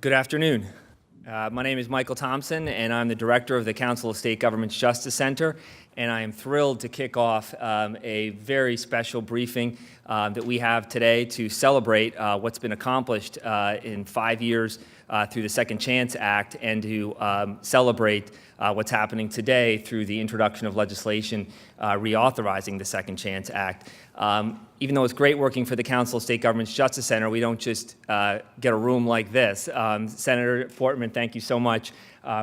Good afternoon. My name is Michael Thompson, and I'm the director of the Council of State Government's Justice Center, and I am thrilled to kick off a very special briefing that we have today to celebrate what's been accomplished in 5 years through the Second Chance Act, and to celebrate what's happening today through the introduction of legislation reauthorizing the Second Chance Act. Even though it's great working for the Council of State Government's Justice Center, we don't just get a room like this. Senator Portman, thank you so much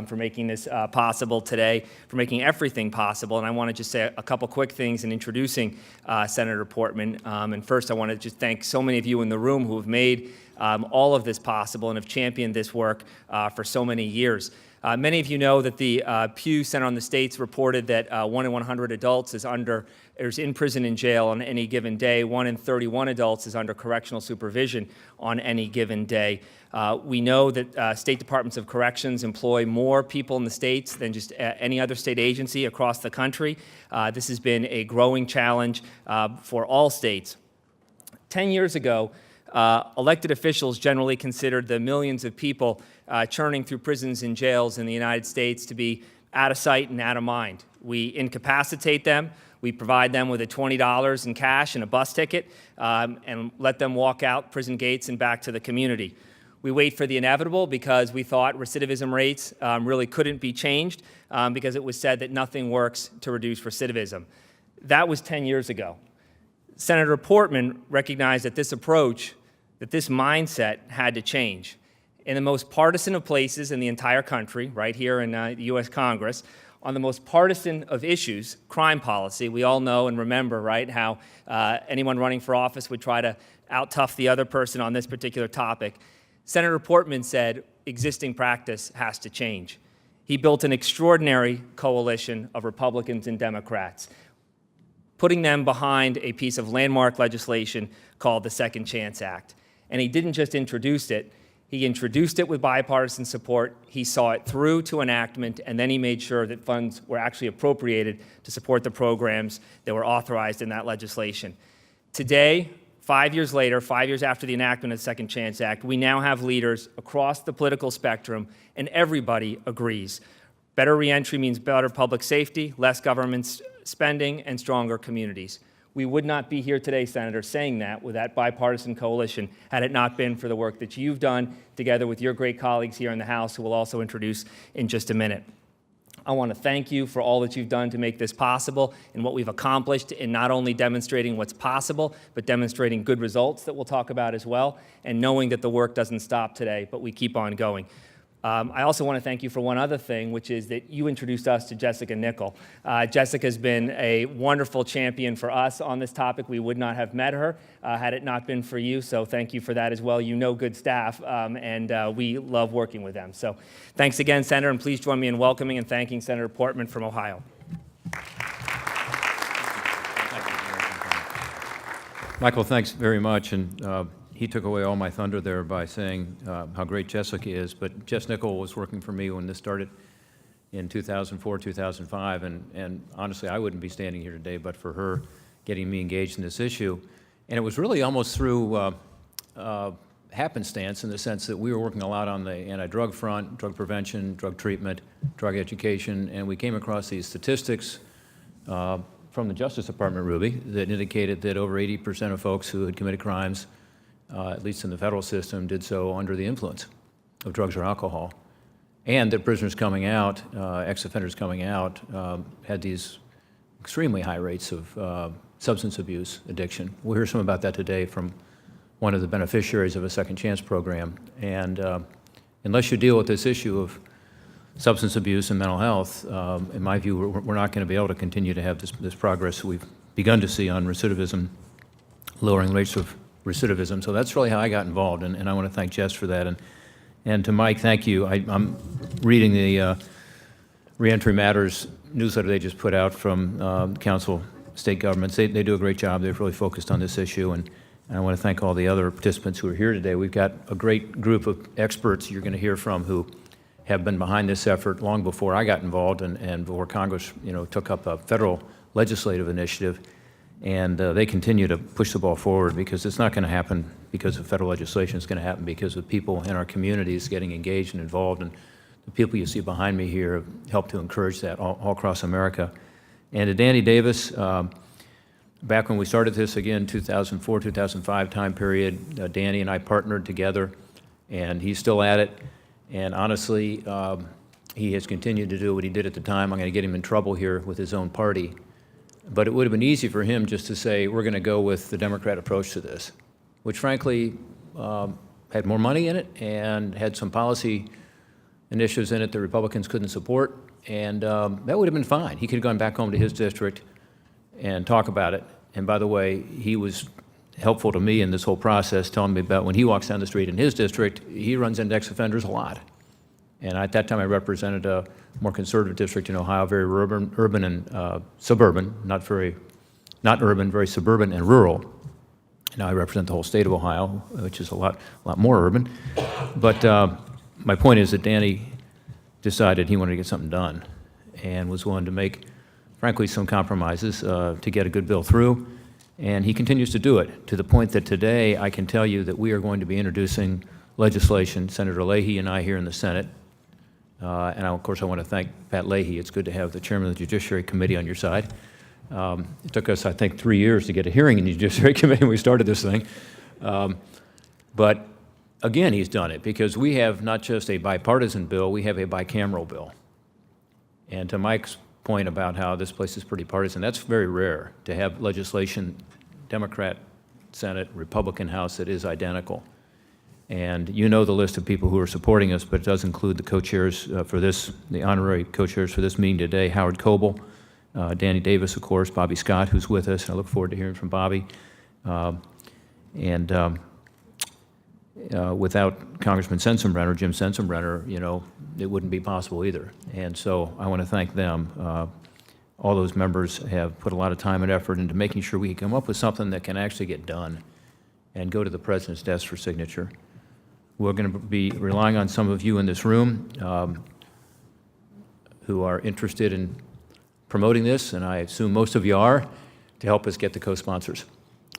for making this possible today, for making everything possible. And I want to just say a couple quick things in introducing Senator Portman. And first, I want to just thank so many of you in the room who have made all of this possible and have championed this work for so many years. Many of you know that the Pew Center on the States reported that 1 in 100 adults is in prison and jail on any given day. 1 in 31 adults is under correctional supervision on any given day. We know that state departments of corrections employ more people in the states than just any other state agency across the country. This has been a growing challenge for all states. 10 years ago, elected officials generally considered the millions of people churning through prisons and jails in the United States to be out of sight and out of mind. We incapacitate them. We provide them with $20 in cash and a bus ticket and let them walk out prison gates and back to the community. We wait for the inevitable because we thought recidivism rates really couldn't be changed because it was said that nothing works to reduce recidivism. That was 10 years ago. Senator Portman recognized that this approach, that this mindset had to change. In the most partisan of places in the entire country, right here in the U.S. Congress, on the most partisan of issues, crime policy, we all know and remember, right, how anyone running for office would try to out-tough the other person on this particular topic. Senator Portman said existing practice has to change. He built an extraordinary coalition of Republicans and Democrats, putting them behind a piece of landmark legislation called the Second Chance Act. And he didn't just introduce it. He introduced it with bipartisan support, he saw it through to enactment, and then he made sure that funds were actually appropriated to support the programs that were authorized in that legislation. Today, 5 years later, 5 years after the enactment of the Second Chance Act, we now have leaders across the political spectrum, and everybody agrees. Better reentry means better public safety, less government spending, and stronger communities. We would not be here today, Senator, saying that with that bipartisan coalition had it not been for the work that you've done together with your great colleagues here in the House, who we'll also introduce in just a minute. I want to thank you for all that you've done to make this possible and what we've accomplished in not only demonstrating what's possible, but demonstrating good results that we'll talk about as well, and knowing that the work doesn't stop today, but we keep on going. I also want to thank you for one other thing, which is that you introduced us to Jessica Nickel. Jessica's been a wonderful champion for us on this topic. We would not have met her had it not been for you, so thank you for that as well. You know good staff, and we love working with them. So thanks again, Senator, and please join me in welcoming and thanking Senator Portman from Ohio. Michael, thanks very much. And he took away all my thunder there by saying how great Jessica is, but Jess Nickel was working for me when this started in 2004, 2005, and honestly, I wouldn't be standing here today but for her getting me engaged in this issue. And it was really almost through happenstance, in the sense that we were working a lot on the anti-drug front, drug prevention, drug treatment, drug education, and we came across these statistics from the Justice Department, Ruby, that indicated that over 80% of folks who had committed crimes, at least in the federal system, did so under the influence of drugs or alcohol. And that prisoners coming out, ex-offenders coming out, had these extremely high rates of substance abuse addiction. We'll hear some about that today from one of the beneficiaries of a Second Chance program. And unless you deal with this issue of substance abuse and mental health, in my view, we're not going to be able to continue to have this progress we've begun to see on recidivism, lowering rates of recidivism. So that's really how I got involved, and I want to thank Jess for that. And to Mike, thank you. I'm reading the Reentry Matters newsletter they just put out from Council State Governments. They do a great job. They've really focused on this issue, and I want to thank all the other participants who are here today. We've got a great group of experts you're going to hear from who have been behind this effort long before I got involved and before Congress, took up a federal legislative initiative. And they continue to push the ball forward because it's not going to happen because of federal legislation. It's going to happen because of people in our communities getting engaged and involved. And the people you see behind me here have helped to encourage that all across America. And to Danny Davis, back when we started this again, 2004, 2005 time period, Danny and I partnered together, and he's still at it. And honestly, he has continued to do what he did at the time. I'm going to get him in trouble here with his own party. But it would have been easy for him just to say, we're going to go with the Democrat approach to this, which frankly had more money in it and had some policy initiatives in it that Republicans couldn't support. And that would have been fine. He could have gone back home to his district and talk about it. And by the way, he was helpful to me in this whole process, telling me about when he walks down the street in his district, he runs index offenders a lot. And at that time, I represented a more conservative district in Ohio, very urban and suburban, not urban, very suburban and rural. Now I represent the whole state of Ohio, which is a lot more urban. But my point is that Danny decided he wanted to get something done and was willing to make, frankly, some compromises to get a good bill through. And he continues to do it, to the point that today I can tell you that we are going to be introducing legislation, Senator Leahy and I here in the Senate. And of course, I want to thank Pat Leahy. It's good to have the chairman of the Judiciary Committee on your side. It took us, I think, 3 years to get a hearing in the Judiciary Committee when we started this thing. But again, he's done it because we have not just a bipartisan bill, we have a bicameral bill. And to Mike's point about how this place is pretty partisan, that's very rare to have legislation, Democrat Senate, Republican House, that is identical. And you know the list of people who are supporting us, but it does include the co-chairs for this, the honorary co-chairs for this meeting today, Howard Cobble, Danny Davis, of course, Bobby Scott, who's with us. I look forward to hearing from Bobby. Without Congressman Sensenbrenner, Jim Sensenbrenner, you know, it wouldn't be possible either. And so I want to thank them. All those members have put a lot of time and effort into making sure we can come up with something that can actually get done and go to the president's desk for signature. We're going to be relying on some of you in this room who are interested in promoting this, and I assume most of you are, to help us get the co-sponsors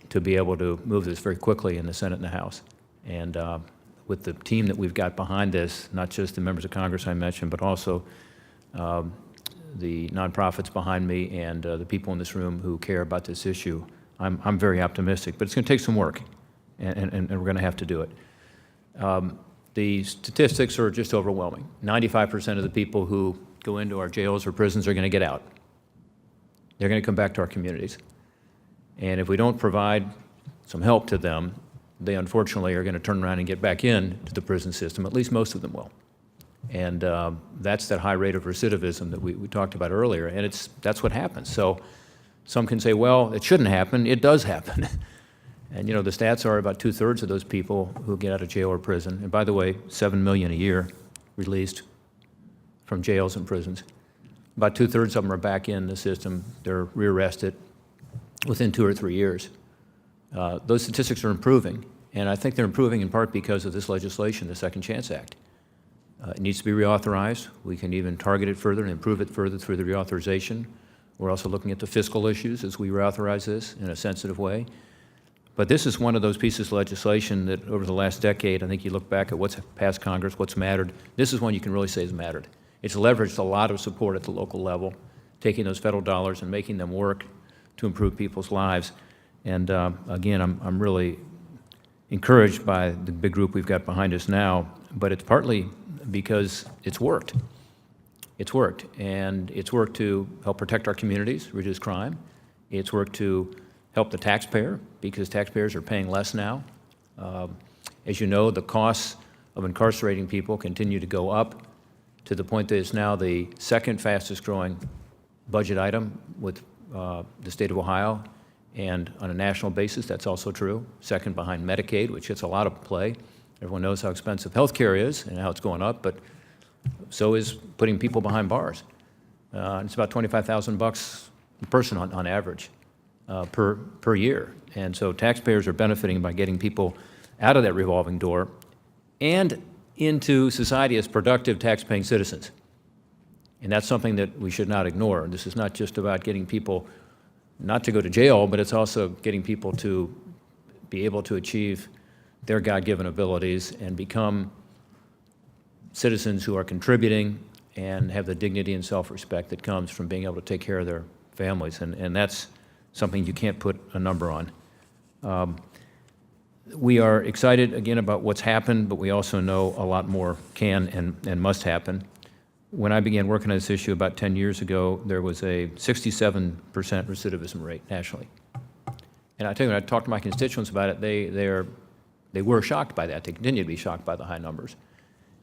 to be able to move this very quickly in the Senate and the House. And with the team that we've got behind this, not just the members of Congress I mentioned, but also the nonprofits behind me and the people in this room who care about this issue, I'm very optimistic. But it's going to take some work, and we're going to have to do it. The statistics are just overwhelming. 95% of the people who go into our jails or prisons are going to get out. They're going to come back to our communities. And if we don't provide some help to them, they unfortunately are going to turn around and get back into the prison system. At least most of them will. And that's that high rate of recidivism that we talked about earlier. And that's what happens. So some can say, well, it shouldn't happen. It does happen. And, you know, the stats are about 2/3 of those people who get out of jail or prison. And by the way, 7 million a year released from jails and prisons. About 2/3 of them are back in the system. They're rearrested within 2 or 3 years. Those statistics are improving. And I think they're improving in part because of this legislation, the Second Chance Act. It needs to be reauthorized. We can even target it further and improve it further through the reauthorization. We're also looking at the fiscal issues as we reauthorize this in a sensitive way. But this is one of those pieces of legislation that over the last decade, I think you look back at what's passed Congress, what's mattered. This is one you can really say has mattered. It's leveraged a lot of support at the local level, taking those federal dollars and making them work to improve people's lives. And again, I'm really encouraged by the big group we've got behind us now, but it's partly because it's worked. It's worked, and it's worked to help protect our communities, reduce crime. It's worked to help the taxpayer, because taxpayers are paying less now. As you know, the costs of incarcerating people continue to go up to the point that it's now the second fastest growing budget item with the state of Ohio. And on a national basis, that's also true. Second behind Medicaid, which gets a lot of play. Everyone knows how expensive health care is and how it's going up, but so is putting people behind bars. It's about $25,000 a person on average per year. And so taxpayers are benefiting by getting people out of that revolving door and into society as productive tax-paying citizens. And that's something that we should not ignore. This is not just about getting people not to go to jail, but it's also getting people to be able to achieve their God-given abilities and become citizens who are contributing and have the dignity and self-respect that comes from being able to take care of their families. And that's something you can't put a number on. We are excited, again, about what's happened, but we also know a lot more can and must happen. When I began working on this issue about 10 years ago, there was a 67% recidivism rate nationally. And I tell you, when I talked to my constituents about it, they were shocked by that. They continue to be shocked by the high numbers.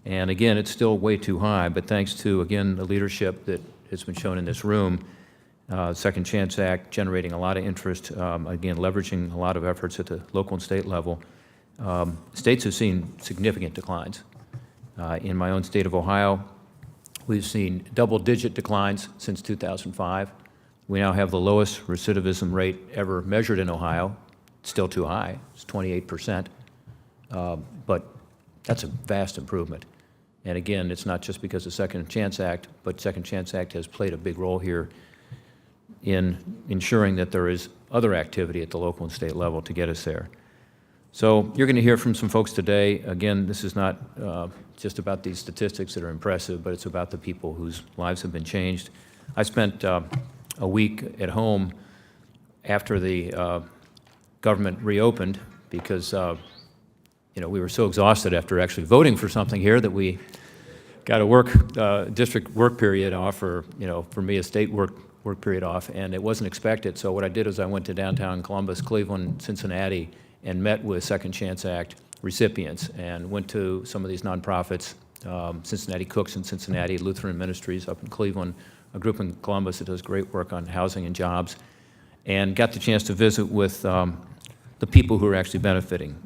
And again, it's still way too high, but thanks to, again, the leadership that has been shown in this room, Second Chance Act generating a lot of interest, again, leveraging a lot of efforts at the local and state level, states have seen significant declines. In my own state of Ohio, we've seen double-digit declines since 2005. We now have the lowest recidivism rate ever measured in Ohio. It's still too high. It's 28%. But that's a vast improvement. And again, it's not just because of Second Chance Act, but Second Chance Act has played a big role here in ensuring that there is other activity at the local and state level to get us there. So you're going to hear from some folks today. Again, this is not just about these statistics that are impressive, but it's about the people whose lives have been changed. I spent a week at home after the government reopened because we were so exhausted after actually voting for something here that we got a district work period off, or for me a state work period off, and it wasn't expected. So what I did is I went to downtown Columbus, Cleveland, Cincinnati, and met with Second Chance Act recipients and went to some of these nonprofits, Cincinnati Cooks in Cincinnati, Lutheran Ministries up in Cleveland, a group in Columbus that does great work on housing and jobs, and got the chance to visit with the people who are actually benefiting.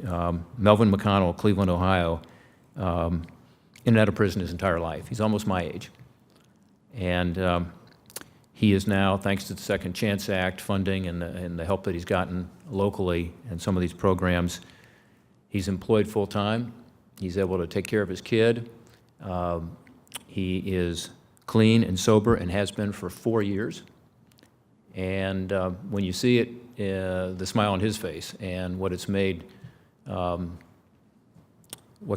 Melvin McConnell, Cleveland, Ohio, in and out of prison his entire life. He's almost my age. And he is now, thanks to the Second Chance Act funding and the help that he's gotten locally and some of these programs, he's employed full-time. He's able to take care of his kid. He is clean and sober and has been for 4 years. And when you see it, the smile on his face and what it's made, what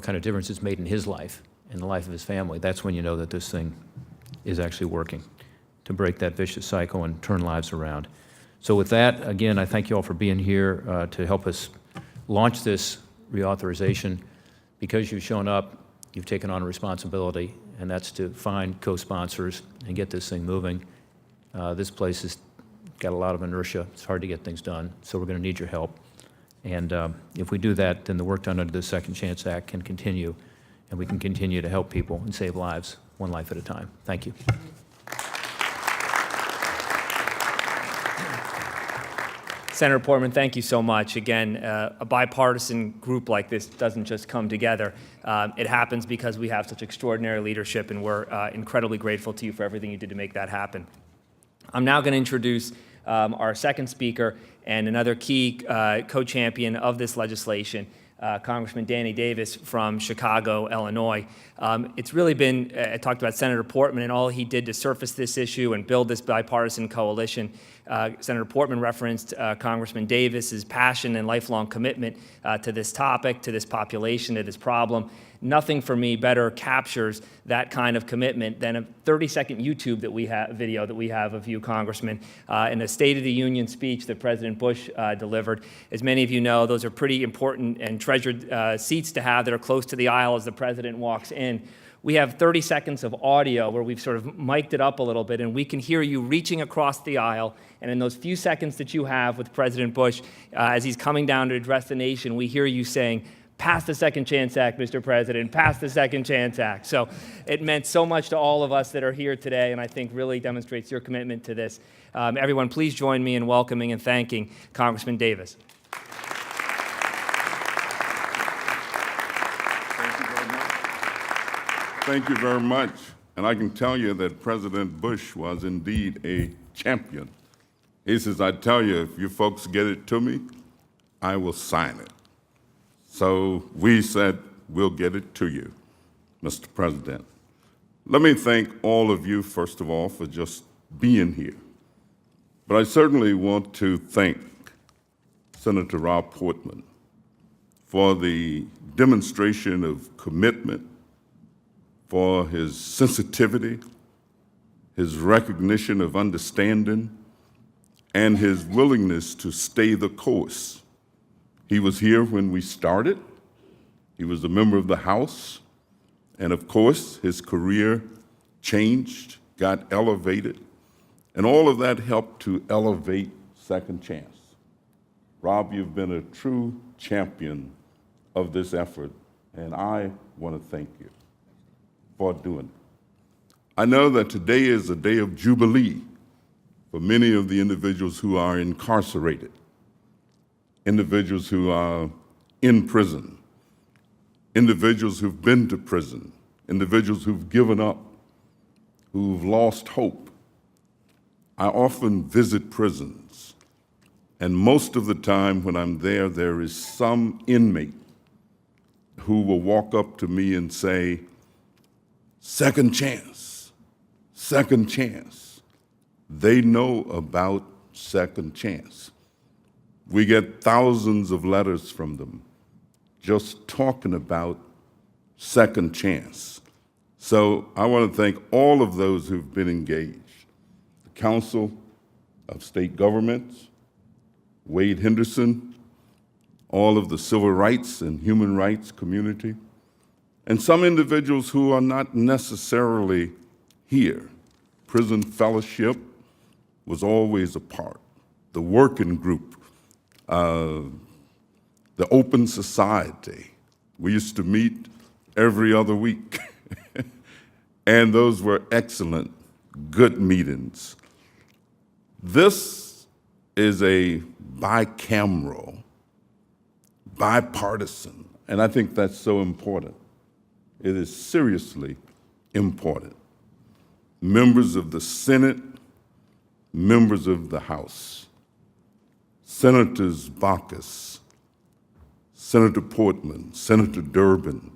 kind of difference it's made in his life and the life of his family, that's when you know that this thing is actually working to break that vicious cycle and turn lives around. So with that, again, I thank you all for being here to help us launch this reauthorization. Because you've shown up, you've taken on a responsibility, and that's to find co-sponsors and get this thing moving. This place has got a lot of inertia. It's hard to get things done, so we're going to need your help. And if we do that, then the work done under the Second Chance Act can continue, and we can continue to help people and save lives, one life at a time. Thank you. Senator Portman, thank you so much. Again, a bipartisan group like this doesn't just come together. It happens because we have such extraordinary leadership, and we're incredibly grateful to you for everything you did to make that happen. I'm now going to introduce our second speaker and another key co-champion of this legislation, Congressman Danny Davis from Chicago, Illinois. It's really been, I talked about Senator Portman and all he did to surface this issue and build this bipartisan coalition. Senator Portman referenced Congressman Davis's passion and lifelong commitment to this topic, to this population, to this problem. Nothing for me better captures that kind of commitment than a 30-second YouTube video that we have of you, Congressman, in a State of the Union speech that President Bush delivered. As many of you know, those are pretty important and treasured seats to have that are close to the aisle as the president walks in. We have 30 seconds of audio where we've sort of mic'd it up a little bit, and we can hear you reaching across the aisle. And in those few seconds that you have with President Bush, as he's coming down to address the nation, we hear you saying, "Pass the Second Chance Act, Mr. President, pass the Second Chance Act." So it meant so much to all of us that are here today, and I think really demonstrates your commitment to this. Everyone, please join me in welcoming and thanking Congressman Davis. Thank you very much. And I can tell you that President Bush was indeed a champion. He says, "I tell you, if you folks get it to me, I will sign it." So we said, we'll get it to you, Mr. President. Let me thank all of you, first of all, for just being here. But I certainly want to thank Senator Rob Portman for the demonstration of commitment, for his sensitivity, his recognition of understanding, and his willingness to stay the course. He was here when we started. He was a member of the House. And of course, his career changed, got elevated, and all of that helped to elevate Second Chance. Rob, you've been a true champion of this effort, and I want to thank you for doing it. I know that today is a day of jubilee for many of the individuals who are incarcerated, individuals who are in prison, individuals who've been to prison, individuals who've given up, who've lost hope. I often visit prisons, and most of the time when I'm there, there is some inmate who will walk up to me and say, "Second chance, second chance." They know about Second Chance. We get thousands of letters from them just talking about Second Chance. So I want to thank all of those who've been engaged. The Council of State Governments, Wade Henderson, all of the civil rights and human rights community, and some individuals who are not necessarily here. Prison Fellowship was always a part, the working group, the Open Society. We used to meet every other week, and those were excellent, good meetings. This is a bicameral, bipartisan, and I think that's so important. It is seriously important. Members of the Senate, members of the House, Senators Bachus, Senator Portman, Senator Durbin,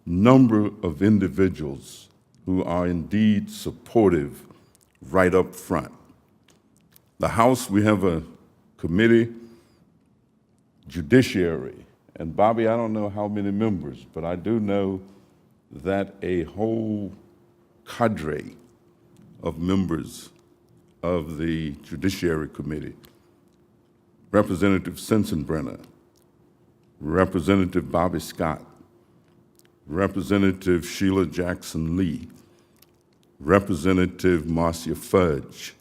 number of individuals who are indeed supportive right up front. The House, we have a committee, Judiciary, and Bobby, I don't know how many members, but I do know that a whole cadre of members of the Judiciary Committee, Representative Sensenbrenner, Representative Bobby Scott, Representative Sheila Jackson Lee, Representative Marcia Fudge,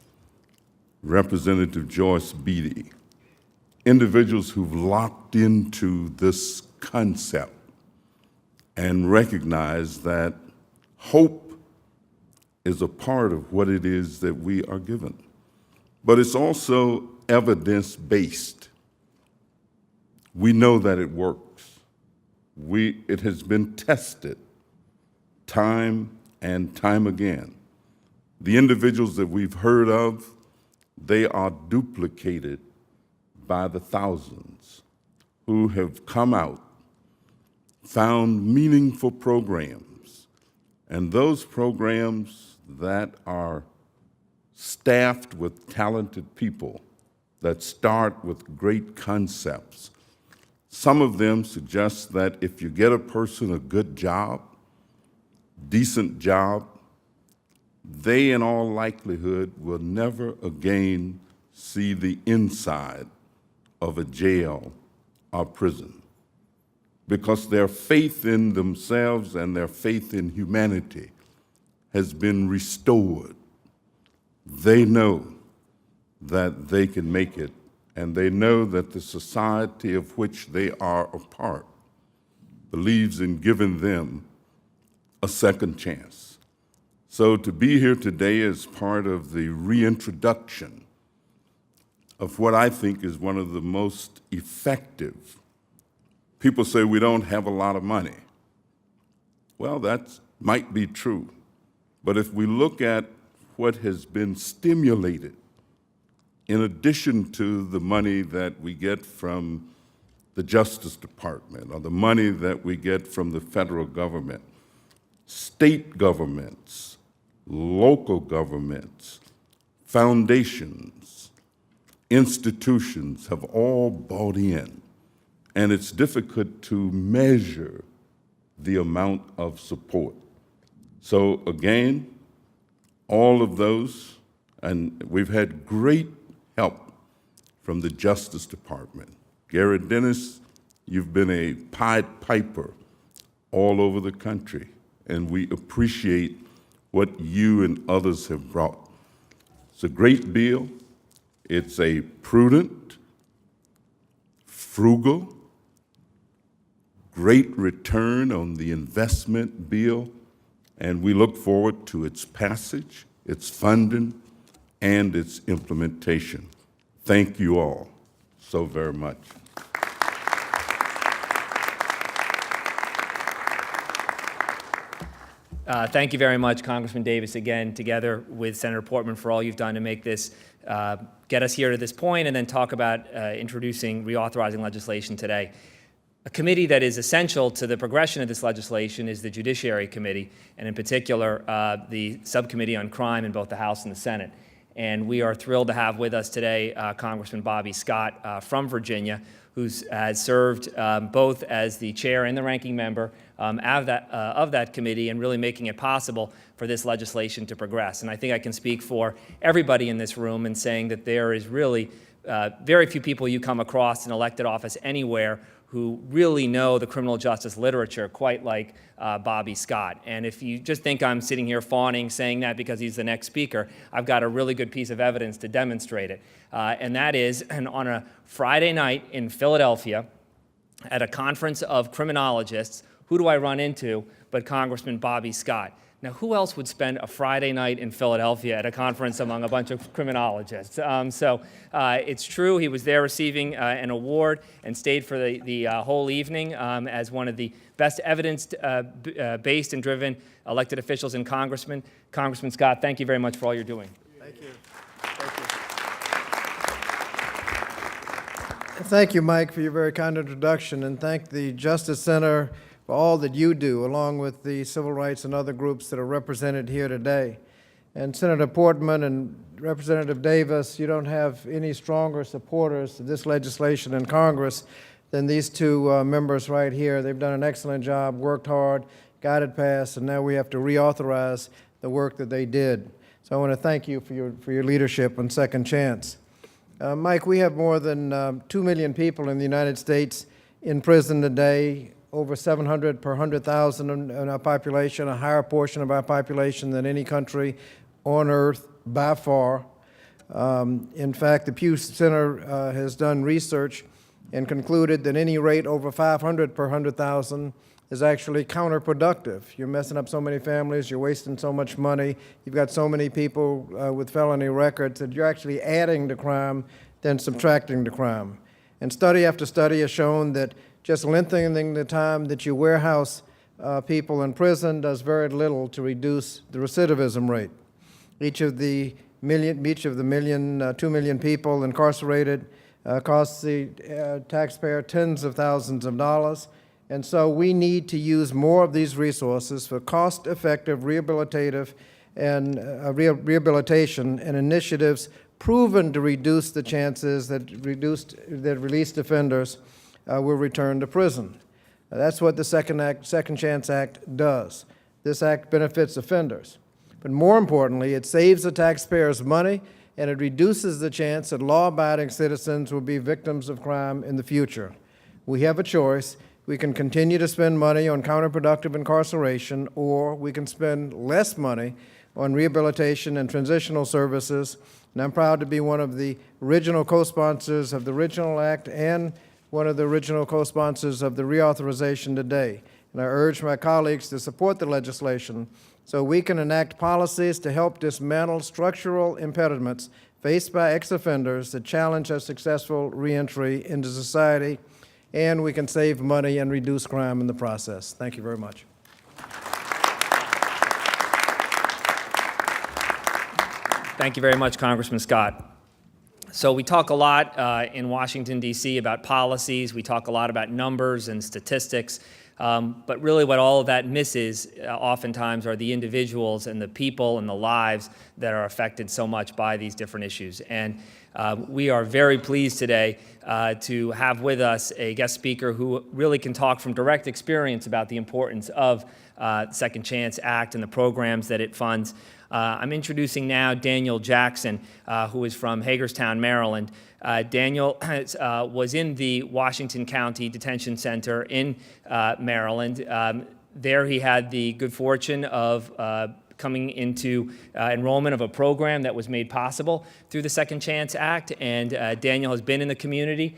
Representative Joyce Beatty, individuals who've locked into this concept and recognize that hope is a part of what it is that we are given. But it's also evidence-based. We know that it works. It has been tested time and time again. The individuals that we've heard of, they are duplicated by the thousands who have come out, found meaningful programs, and those programs that are staffed with talented people that start with great concepts. Some of them suggest that if you get a person a good job, decent job, they in all likelihood will never again see the inside of a jail or prison, because their faith in themselves and their faith in humanity has been restored. They know that they can make it, and they know that the society of which they are a part believes in giving them a second chance. So to be here today is part of the reintroduction of what I think is one of the most effective. People say we don't have a lot of money. Well, that might be true. But if we look at what has been stimulated, in addition to the money that we get from the Justice Department or the money that we get from the federal government, state governments, local governments, foundations, institutions have all bought in and it's difficult to measure the amount of support. So again, all of those, and we've had great help from the Justice Department. Garrett Dennis, you've been a Pied Piper all over the country, and we appreciate what you and others have brought. It's a great bill. It's a prudent, frugal, great return on the investment bill, and we look forward to its passage, its funding, and its implementation. Thank you all so very much. Thank you very much, Congressman Davis, again, together with Senator Portman, for all you've done to make this, get us here to this point, and then talk about introducing reauthorizing legislation today. A committee that is essential to the progression of this legislation is the Judiciary Committee, and in particular, the Subcommittee on Crime in both the House and the Senate. And we are thrilled to have with us today Congressman Bobby Scott from Virginia, who has served both as the chair and the ranking member of that committee, and really making it possible for this legislation to progress. And I think I can speak for everybody in this room in saying that there is really very few people you come across in elected office anywhere who really know the criminal justice literature quite like Bobby Scott. And if you just think I'm sitting here fawning, saying that because he's the next speaker, I've got a really good piece of evidence to demonstrate it. And that is, on a Friday night in Philadelphia, at a conference of criminologists, who do I run into but Congressman Bobby Scott? Now, who else would spend a Friday night in Philadelphia at a conference among a bunch of criminologists? It's true, he was there receiving an award and stayed for the whole evening as one of the best evidence-based and driven elected officials in Congressman. Congressman Scott, thank you very much for all you're doing. Thank you. Thank you. Thank you, Mike, for your very kind introduction, and thank the Justice Center for all that you do, along with the civil rights and other groups that are represented here today. And Senator Portman and Representative Davis, you don't have any stronger supporters of this legislation in Congress than these two members right here. They've done an excellent job, worked hard, got it passed, and now we have to reauthorize the work that they did. So I want to thank you for your leadership on Second Chance. Mike, we have more than 2 million people in the United States in prison today, over 700 per 100,000 in our population, a higher portion of our population than any country on earth by far. In fact, the Pew Center has done research and concluded that any rate over 500 per 100,000 is actually counterproductive. You're messing up so many families, you're wasting so much money, you've got so many people with felony records that you're actually adding to crime than subtracting to crime. And study after study has shown that just lengthening the time that you warehouse people in prison does very little to reduce the recidivism rate. Each of the 2 million people incarcerated costs the taxpayer tens of thousands of dollars. And so we need to use more of these resources for cost-effective rehabilitation and initiatives proven to reduce the chances that released offenders will return to prison. That's what the Second Chance Act does. This act benefits offenders. But more importantly, it saves the taxpayers money, and it reduces the chance that law-abiding citizens will be victims of crime in the future. We have a choice. We can continue to spend money on counterproductive incarceration, or we can spend less money on rehabilitation and transitional services. And I'm proud to be one of the original co-sponsors of the original act and one of the original co-sponsors of the reauthorization today. And I urge my colleagues to support the legislation so we can enact policies to help dismantle structural impediments faced by ex-offenders that challenge a successful reentry into society, and we can save money and reduce crime in the process. Thank you very much. Thank you very much, Congressman Scott. So we talk a lot in Washington, D.C. about policies. We talk a lot about numbers and statistics. But really what all of that misses oftentimes are the individuals and the people and the lives that are affected so much by these different issues. And we are very pleased today to have with us a guest speaker who really can talk from direct experience about the importance of Second Chance Act and the programs that it funds. I'm introducing now Daniel Jackson, who is from Hagerstown, Maryland. Daniel was in the Washington County Detention Center in Maryland. There he had the good fortune of coming into enrollment of a program that was made possible through the Second Chance Act. And Daniel has been in the community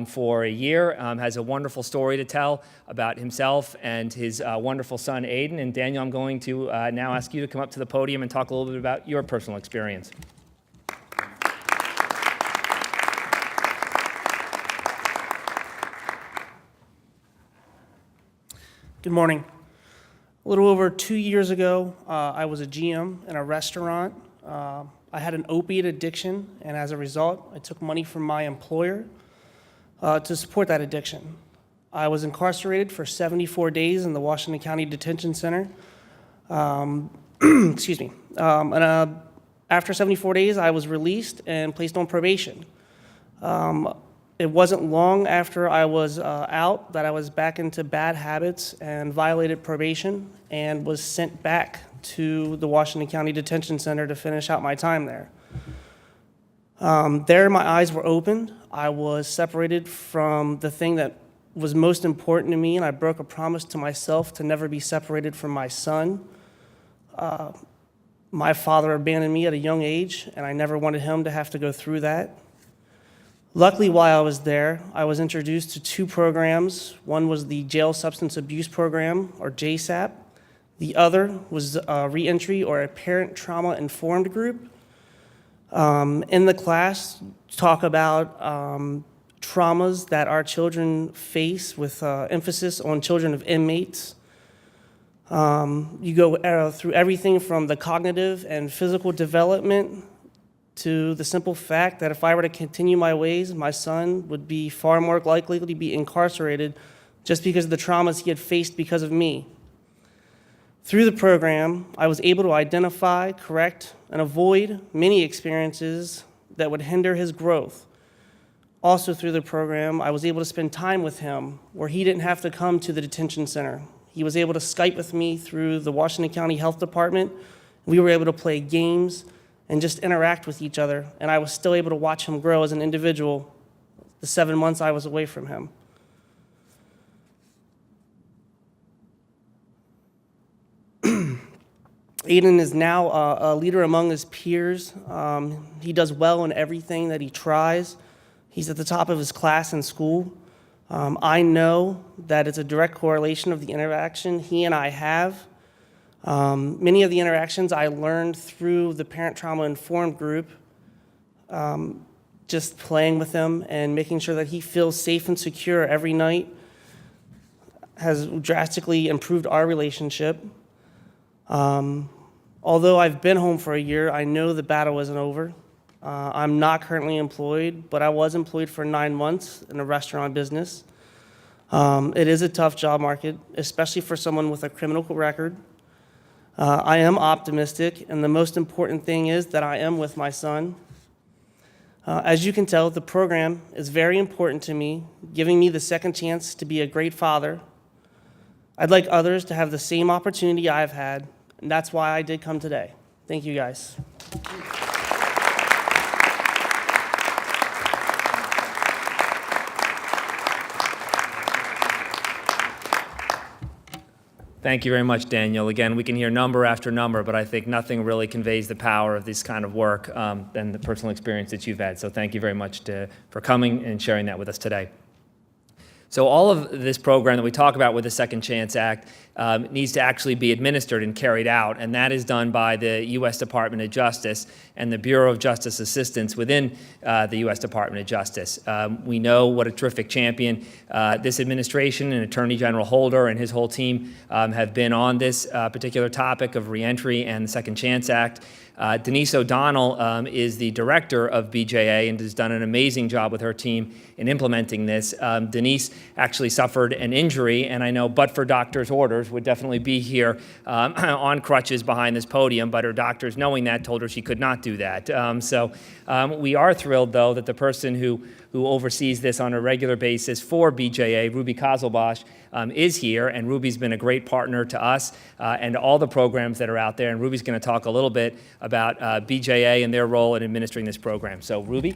for a year, has a wonderful story to tell about himself and his wonderful son, Aiden. And Daniel, I'm going to now ask you to come up to the podium and talk a little bit about your personal experience. Good morning. A little over 2 years ago, I was a GM in a restaurant. I had an opiate addiction, and as a result, I took money from my employer to support that addiction. I was incarcerated for 74 days in the Washington County Detention Center. Excuse me. After 74 days, I was released and placed on probation. It wasn't long after I was out that I was back into bad habits and violated probation and was sent back to the Washington County Detention Center to finish out my time there. There, my eyes were opened. I was separated from the thing that was most important to me, and I broke a promise to myself to never be separated from my son. My father abandoned me at a young age, and I never wanted him to have to go through that. Luckily, while I was there, I was introduced to two programs. One was the Jail Substance Abuse Program, or JSAP. The other was reentry, or a Parent Trauma Informed Group. In the class, talk about traumas that our children face, with emphasis on children of inmates. You go through everything from the cognitive and physical development to the simple fact that if I were to continue my ways, my son would be far more likely to be incarcerated just because of the traumas he had faced because of me. Through the program, I was able to identify, correct, and avoid many experiences that would hinder his growth. Also through the program, I was able to spend time with him where he didn't have to come to the detention center. He was able to Skype with me through the Washington County Health Department. We were able to play games and just interact with each other, and I was still able to watch him grow as an individual the 7 months I was away from him. Aiden is now a leader among his peers. He does well in everything that he tries. He's at the top of his class in school. I know that it's a direct correlation of the interaction he and I have. Many of the interactions I learned through the Parent Trauma Informed Group, just playing with him and making sure that he feels safe and secure every night has drastically improved our relationship. Although I've been home for a year, I know the battle isn't over. I'm not currently employed, but I was employed for 9 months in a restaurant business. It is a tough job market, especially for someone with a criminal record. I am optimistic, and the most important thing is that I am with my son. As you can tell, the program is very important to me, giving me the second chance to be a great father. I'd like others to have the same opportunity I've had, and that's why I did come today. Thank you, guys. Thank you very much, Daniel. Again, we can hear number after number, but I think nothing really conveys the power of this kind of work than the personal experience that you've had. So thank you very much for coming and sharing that with us today. So all of this program that we talk about with the Second Chance Act needs to actually be administered and carried out, and that is done by the U.S. Department of Justice and the Bureau of Justice Assistance within the U.S. Department of Justice. We know what a terrific champion this administration and Attorney General Holder and his whole team have been on this particular topic of reentry and the Second Chance Act. Denise O'Donnell is the director of BJA and has done an amazing job with her team in implementing this. Denise actually suffered an injury, and I know but for doctor's orders would definitely be here on crutches behind this podium, but her doctors, knowing that, told her she could not do that. We are thrilled, though, that the person who oversees this on a regular basis for BJA, Ruby Qazilbash, is here, and Ruby's been a great partner to us and to all the programs that are out there, and Ruby's going to talk a little bit about BJA and their role in administering this program. So, Ruby?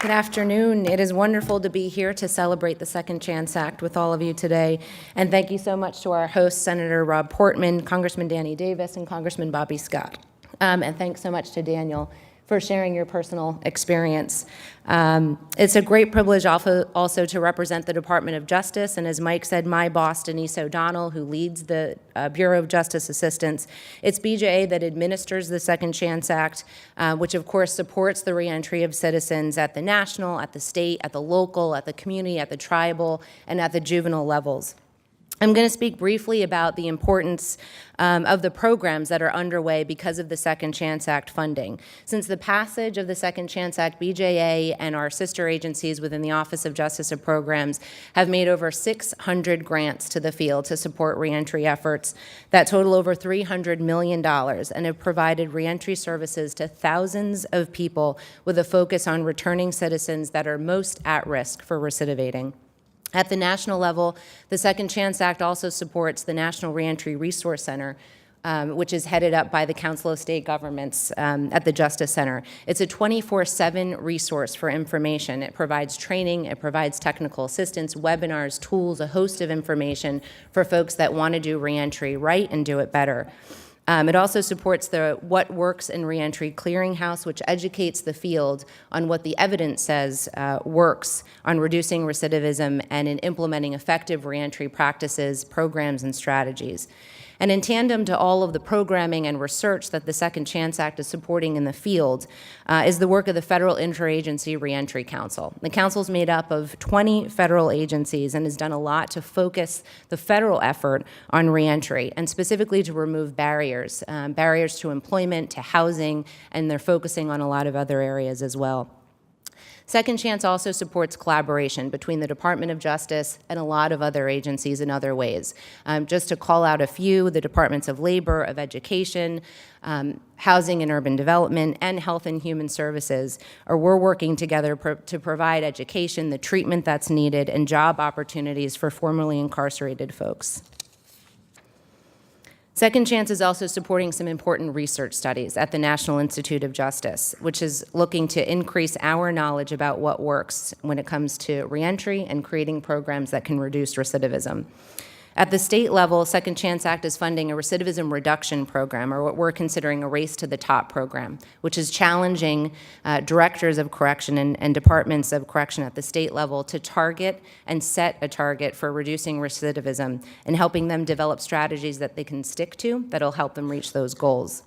Good afternoon. It is wonderful to be here to celebrate the Second Chance Act with all of you today. And thank you so much to our hosts, Senator Rob Portman, Congressman Danny Davis, and Congressman Bobby Scott. And thanks so much to Daniel for sharing your personal experience. It's a great privilege also to represent the Department of Justice, and as Mike said, my boss, Denise O'Donnell, who leads the Bureau of Justice Assistance. It's BJA that administers the Second Chance Act, which of course supports the reentry of citizens at the national, at the state, at the local, at the community, at the tribal, and at the juvenile levels. I'm going to speak briefly about the importance of the programs that are underway because of the Second Chance Act funding. Since the passage of the Second Chance Act, BJA and our sister agencies within the Office of Justice and Programs have made over 600 grants to the field to support reentry efforts that total over $300 million and have provided reentry services to thousands of people with a focus on returning citizens that are most at risk for recidivating. At the national level, the Second Chance Act also supports the National Reentry Resource Center, which is headed up by the Council of State Governments at the Justice Center. It's a 24/7 resource for information. It provides training, it provides technical assistance, webinars, tools, a host of information for folks that want to do reentry right and do it better. It also supports the What Works in Reentry Clearinghouse, which educates the field on what the evidence says works on reducing recidivism and in implementing effective reentry practices, programs, and strategies. And in tandem to all of the programming and research that the Second Chance Act is supporting in the field is the work of the Federal Interagency Reentry Council. The council is made up of 20 federal agencies and has done a lot to focus the federal effort on reentry and specifically to remove barriers, barriers to employment, to housing, and they're focusing on a lot of other areas as well. Second Chance also supports collaboration between the Department of Justice and a lot of other agencies in other ways. Just to call out a few, the Departments of Labor, of Education, Housing and Urban Development, and Health and Human Services, we're working together to provide education, the treatment that's needed, and job opportunities for formerly incarcerated folks. Second Chance is also supporting some important research studies at the National Institute of Justice, which is looking to increase our knowledge about what works when it comes to reentry and creating programs that can reduce recidivism. At the state level, Second Chance Act is funding a recidivism reduction program, or what we're considering a race to the top program, which is challenging directors of correction and departments of correction at the state level to target and set a target for reducing recidivism and helping them develop strategies that they can stick to that'll help them reach those goals.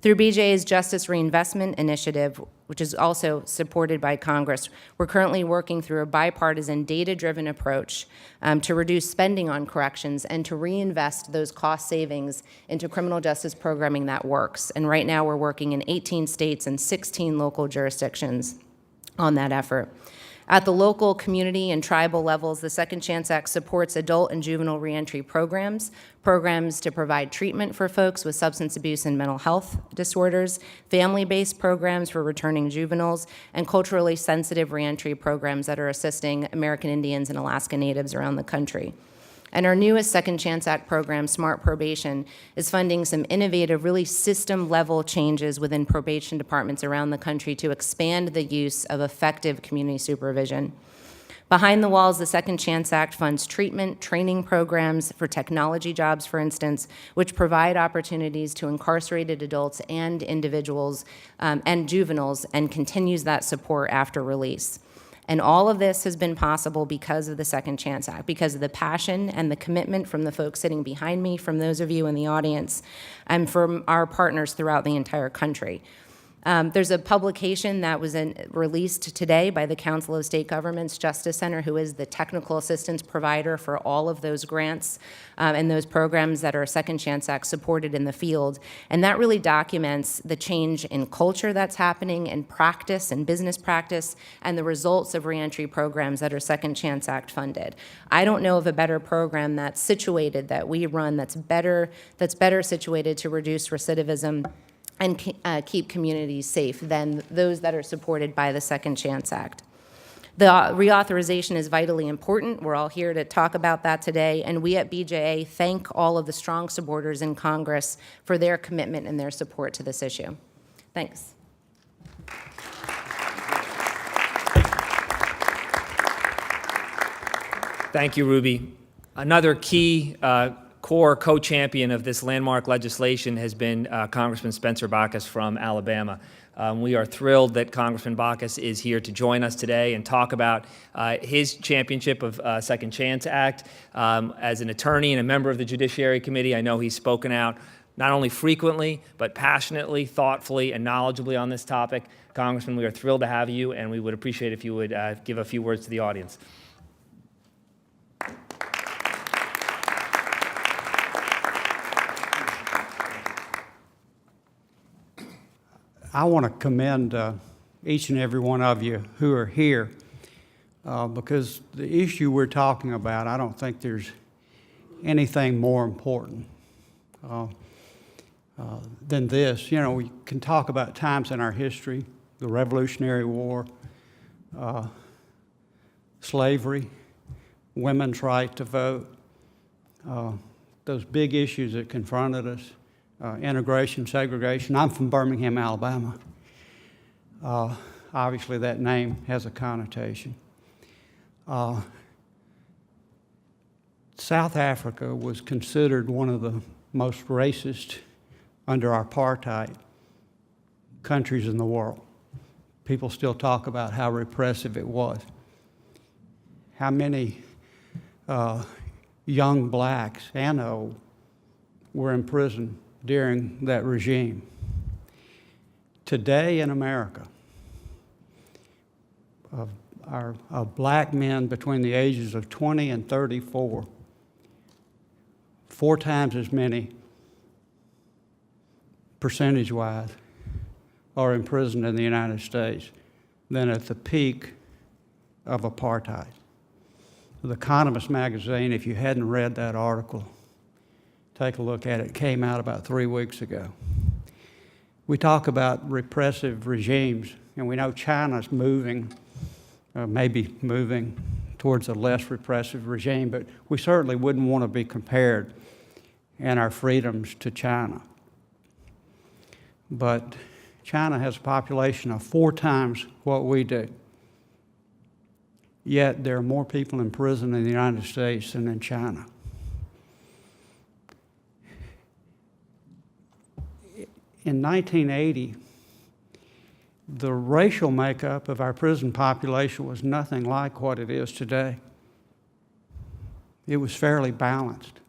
Through BJA's Justice Reinvestment Initiative, which is also supported by Congress, we're currently working through a bipartisan, data-driven approach to reduce spending on corrections and to reinvest those cost savings into criminal justice programming that works. And right now we're working in 18 states and 16 local jurisdictions on that effort. At the local, community, and tribal levels, the Second Chance Act supports adult and juvenile reentry programs to provide treatment for folks with substance abuse and mental health disorders, family-based programs for returning juveniles, and culturally sensitive reentry programs that are assisting American Indians and Alaska Natives around the country. And our newest Second Chance Act program, Smart Probation, is funding some innovative, really system-level changes within probation departments around the country to expand the use of effective community supervision. Behind the walls, the Second Chance Act funds treatment, training programs for technology jobs, for instance, which provide opportunities to incarcerated adults and individuals and juveniles, and continues that support after release. And all of this has been possible because of the Second Chance Act, because of the passion and the commitment from the folks sitting behind me, from those of you in the audience, and from our partners throughout the entire country. There's a publication that was released today by the Council of State Governments Justice Center, who is the technical assistance provider for all of those grants and those programs that are Second Chance Act supported in the field. And that really documents the change in culture that's happening in practice and business practice and the results of reentry programs that are Second Chance Act funded. I don't know of a better program that's situated, that we run, that's better situated to reduce recidivism and keep communities safe than those that are supported by the Second Chance Act. The reauthorization is vitally important. We're all here to talk about that today, and we at BJA thank all of the strong supporters in Congress for their commitment and their support to this issue. Thanks. Thank you, Ruby. Another key core co-champion of this landmark legislation has been Congressman Spencer Bachus from Alabama. We are thrilled that Congressman Bachus is here to join us today and talk about his championship of Second Chance Act. As an attorney and a member of the Judiciary Committee, I know he's spoken out not only frequently, but passionately, thoughtfully, and knowledgeably on this topic. Congressman, we are thrilled to have you, and we would appreciate if you would give a few words to the audience. I want to commend each and every one of you who are here because the issue we're talking about, I don't think there's anything more important than this. You know, we can talk about times in our history, the Revolutionary War, slavery, women's right to vote, those big issues that confronted us. Integration, segregation. I'm from Birmingham, Alabama. Obviously, that name has a connotation. South Africa was considered one of the most racist under apartheid countries in the world. People still talk about how repressive it was. How many young blacks and old were in prison during that regime. Today in America, of black men between the ages of 20 and 34, 4 times as many percentage-wise are imprisoned in the United States than at the peak of apartheid. The Economist magazine, if you hadn't read that article, take a look at it. It came out about 3 weeks ago. We talk about repressive regimes, and we know China's moving, maybe moving towards a less repressive regime, but we certainly wouldn't want to be compared in our freedoms to China. But China has a population of 4 times what we do. Yet there are more people in prison in the United States than in China. In 1980, the racial makeup of our prison population was nothing like what it is today. It was fairly balanced.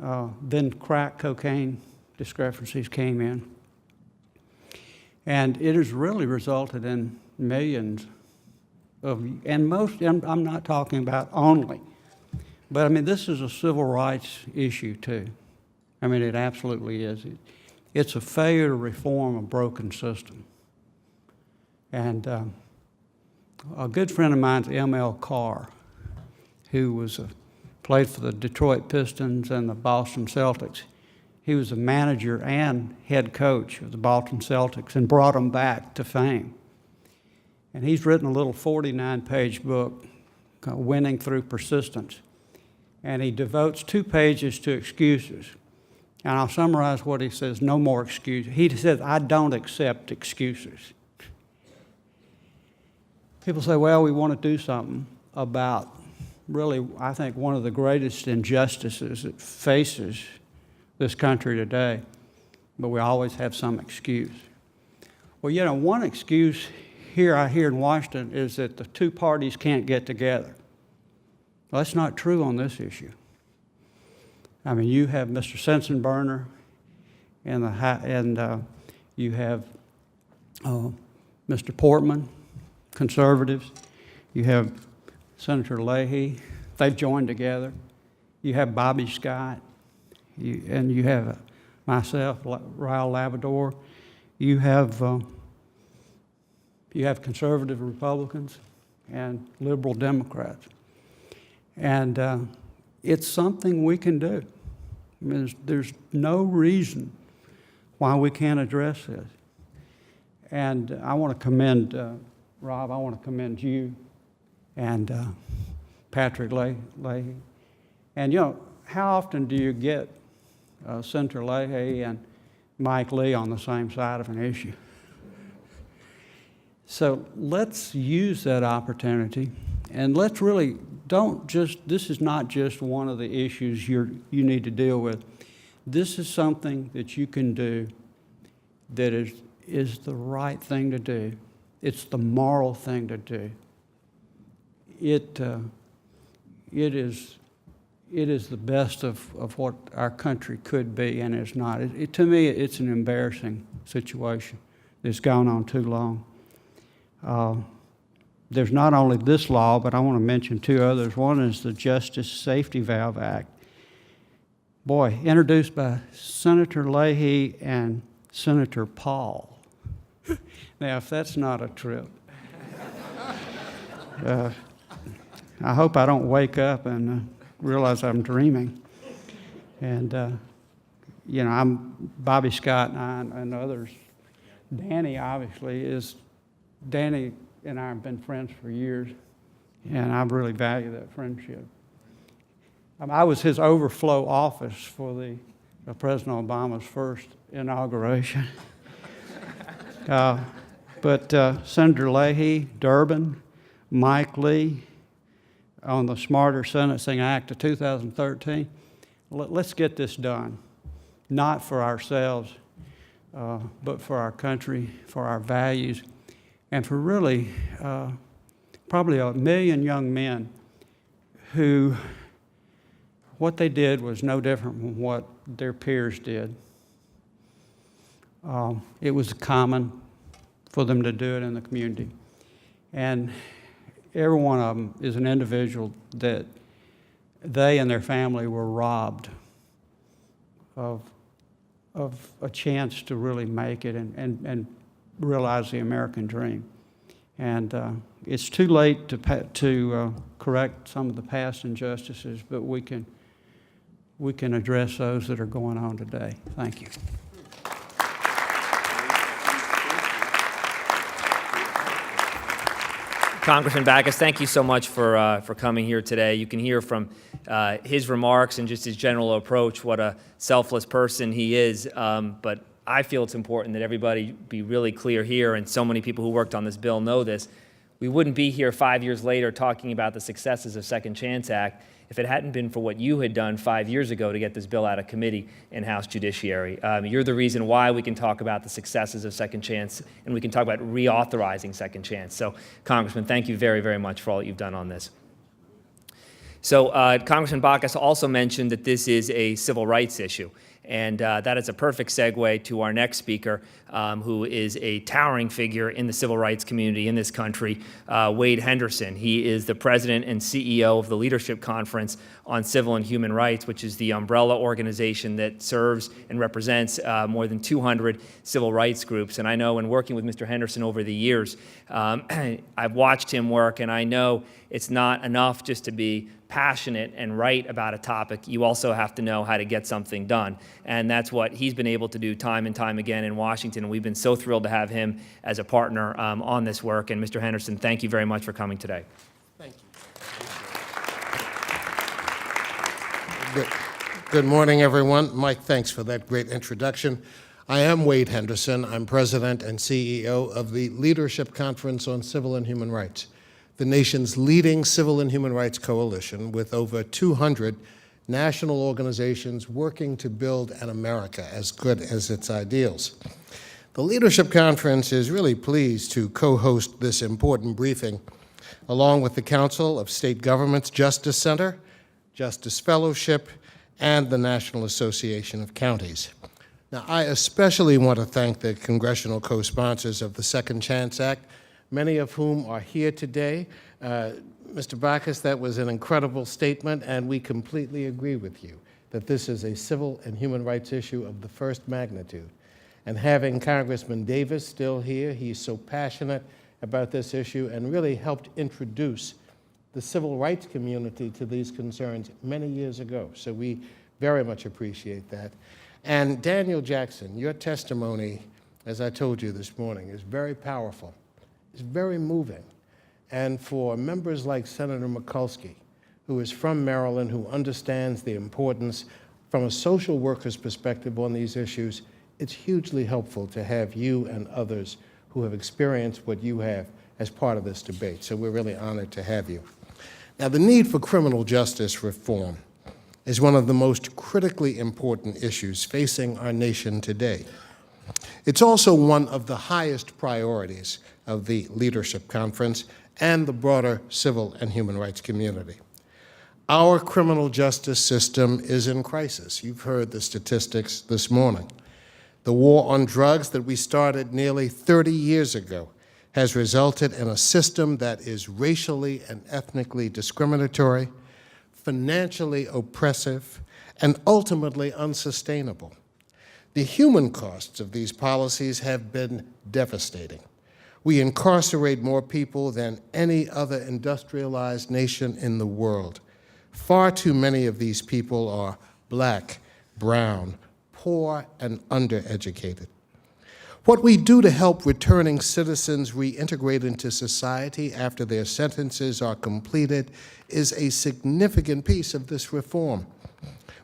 Then crack cocaine discrepancies came in. And it has really resulted in millions of, and most, I'm not talking about only, but I mean, this is a civil rights issue too. I mean, it absolutely is. It's a failure to reform a broken system. And a good friend of mine's M.L. Carr, who played for the Detroit Pistons and the Boston Celtics. He was a manager and head coach of the Boston Celtics and brought them back to fame. And he's written a little 49-page book called Winning Through Persistence. And he devotes 2 pages to excuses. And I'll summarize what he says: no more excuses. He says, I don't accept excuses. People say, well, we want to do something about really, I think, one of the greatest injustices that faces this country today, but we always have some excuse. Well, you know, one excuse I hear in Washington is that the 2 parties can't get together. Well, that's not true on this issue. I mean, you have Mr. Sensenbrenner and you have Mr. Portman, conservatives. You have Senator Leahy. They've joined together. You have Bobby Scott, and you have myself, Raul Labrador. You have conservative Republicans and liberal Democrats. And it's something we can do. I mean, there's no reason why we can't address this. And I want to commend, Rob, I want to commend you and Patrick Leahy. And you know, how often do you get Senator Leahy and Mike Lee on the same side of an issue? So let's use that opportunity, and let's really this is not just one of the issues you need to deal with. This is something that you can do that is the right thing to do. It's the moral thing to do. It is the best of what our country could be, and it's not. To me, it's an embarrassing situation that's gone on too long. There's not only this law, but I want to mention two others. One is the Justice Safety Valve Act. Boy, introduced by Senator Leahy and Senator Paul. Now, if that's not a trip, I hope I don't wake up and realize I'm dreaming. And, you know, I'm Bobby Scott and others. Danny, obviously, Danny and I have been friends for years, and I really value that friendship. I was his overflow office for President Obama's first inauguration. But Senator Leahy, Durbin, Mike Lee, on the Smarter Sentencing Act of 2013, let's get this done, not for ourselves, but for our country, for our values, and for really probably 1 million young men who what they did was no different from what their peers did. It was common for them to do it in the community. And every one of them is an individual that they and their family were robbed of a chance to really make it and realize the American dream. And it's too late to correct some of the past injustices, but we can address those that are going on today. Thank you. Congressman Bachus, thank you so much for coming here today. You can hear from his remarks and just his general approach what a selfless person he is, but I feel it's important that everybody be really clear here, and so many people who worked on this bill know this. We wouldn't be here 5 years later talking about the successes of Second Chance Act if it hadn't been for what you had done 5 years ago to get this bill out of committee in House Judiciary. You're the reason why we can talk about the successes of Second Chance, and we can talk about reauthorizing Second Chance. So, Congressman, thank you very, very much for all that you've done on this. So, Congressman Bachus also mentioned that this is a civil rights issue. And that is a perfect segue to our next speaker, who is a towering figure in the civil rights community in this country, Wade Henderson. He is the president and CEO of the Leadership Conference on Civil and Human Rights, which is the umbrella organization that serves and represents more than 200 civil rights groups. And I know in working with Mr. Henderson over the years, I've watched him work, and I know it's not enough just to be passionate and right about a topic. You also have to know how to get something done. And that's what he's been able to do time and time again in Washington. And we've been so thrilled to have him as a partner on this work. And Mr. Henderson, thank you very much for coming today. Thank you. Good morning, everyone. Mike, thanks for that great introduction. I am Wade Henderson. I'm president and CEO of the Leadership Conference on Civil and Human Rights, the nation's leading civil and human rights coalition with over 200 national organizations working to build an America as good as its ideals. The Leadership Conference is really pleased to co-host this important briefing along with the Council of State Governments Justice Center, Justice Fellowship, and the National Association of Counties. Now, I especially want to thank the congressional co-sponsors of the Second Chance Act, many of whom are here today. Mr. Bachus, that was an incredible statement, and we completely agree with you that this is a civil and human rights issue of the first magnitude. And having Congressman Davis still here, he's so passionate about this issue and really helped introduce the civil rights community to these concerns many years ago. So we very much appreciate that. And Daniel Jackson, your testimony, as I told you this morning, is very powerful. It's very moving. And for members like Senator Mikulski, who is from Maryland, who understands the importance from a social worker's perspective on these issues, it's hugely helpful to have you and others who have experienced what you have as part of this debate. So we're really honored to have you. Now, the need for criminal justice reform is one of the most critically important issues facing our nation today. It's also one of the highest priorities of the Leadership Conference and the broader civil and human rights community. Our criminal justice system is in crisis. You've heard the statistics this morning. The war on drugs that we started nearly 30 years ago has resulted in a system that is racially and ethnically discriminatory, financially oppressive, and ultimately unsustainable. The human costs of these policies have been devastating. We incarcerate more people than any other industrialized nation in the world. Far too many of these people are Black, brown, poor, and undereducated. What we do to help returning citizens reintegrate into society after their sentences are completed is a significant piece of this reform.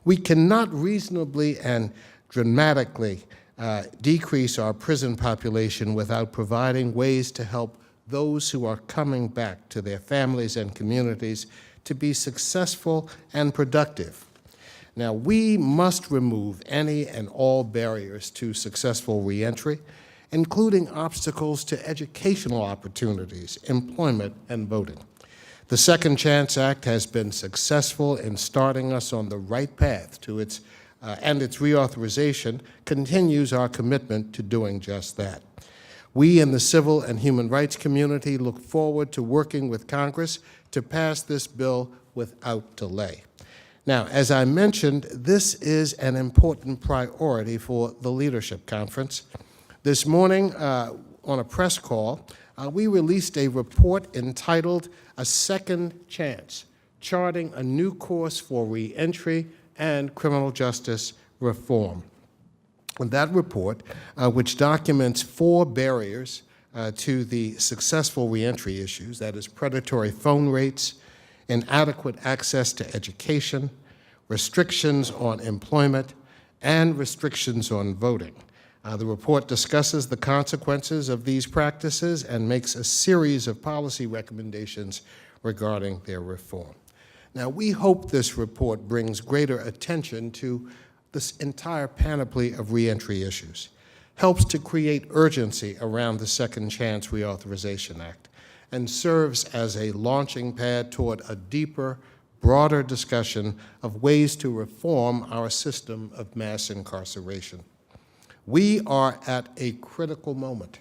We cannot reasonably and dramatically decrease our prison population without providing ways to help those who are coming back to their families and communities to be successful and productive. Now, we must remove any and all barriers to successful reentry, including obstacles to educational opportunities, employment, and voting. The Second Chance Act has been successful in starting us on the right path to its reauthorization continues our commitment to doing just that. We in the civil and human rights community look forward to working with Congress to pass this bill without delay. Now, as I mentioned, this is an important priority for the Leadership Conference. This morning, on a press call, we released a report entitled A Second Chance, Charting a New Course for Reentry and Criminal Justice Reform. And that report, which documents 4 barriers to the successful reentry issues, that is predatory phone rates, inadequate access to education, restrictions on employment, and restrictions on voting. The report discusses the consequences of these practices and makes a series of policy recommendations regarding their reform. Now, we hope this report brings greater attention to this entire panoply of reentry issues, helps to create urgency around the Second Chance Reauthorization Act, and serves as a launching pad toward a deeper, broader discussion of ways to reform our system of mass incarceration. We are at a critical moment.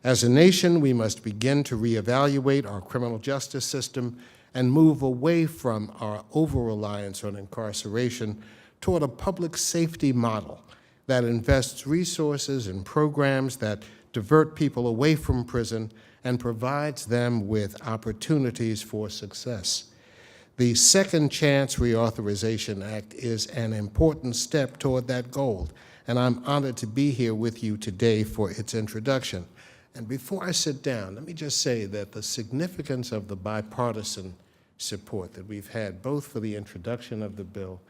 As a nation, we must begin to reevaluate our criminal justice system and move away from our over-reliance on incarceration toward a public safety model that invests resources in programs that divert people away from prison and provides them with opportunities for success. The Second Chance Reauthorization Act is an important step toward that goal, and I'm honored to be here with you today for its introduction. And before I sit down, let me just say that the significance of the bipartisan support that we've had, both for the introduction of the bill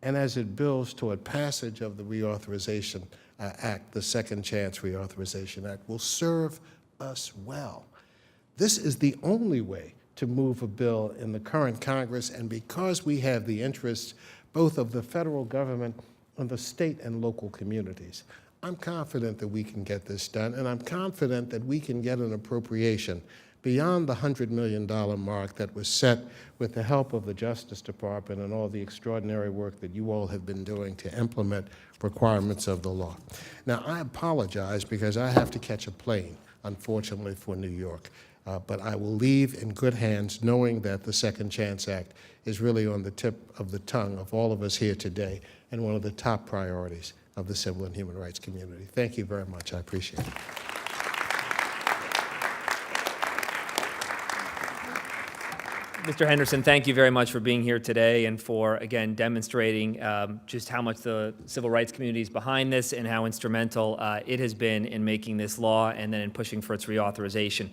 and as it builds toward passage of the Reauthorization Act, the Second Chance Reauthorization Act, will serve us well. This is the only way to move a bill in the current Congress, and because we have the interests both of the federal government and the state and local communities, I'm confident that we can get this done, and I'm confident that we can get an appropriation beyond the $100 million mark that was set with the help of the Justice Department and all the extraordinary work that you all have been doing to implement requirements of the law. Now, I apologize because I have to catch a plane, unfortunately, for New York. But I will leave in good hands knowing that the Second Chance Act is really on the tip of the tongue of all of us here today and one of the top priorities of the civil and human rights community. Thank you very much. I appreciate it. Mr. Henderson, thank you very much for being here today and for, again, demonstrating just how much the civil rights community is behind this and how instrumental it has been in making this law and then in pushing for its reauthorization.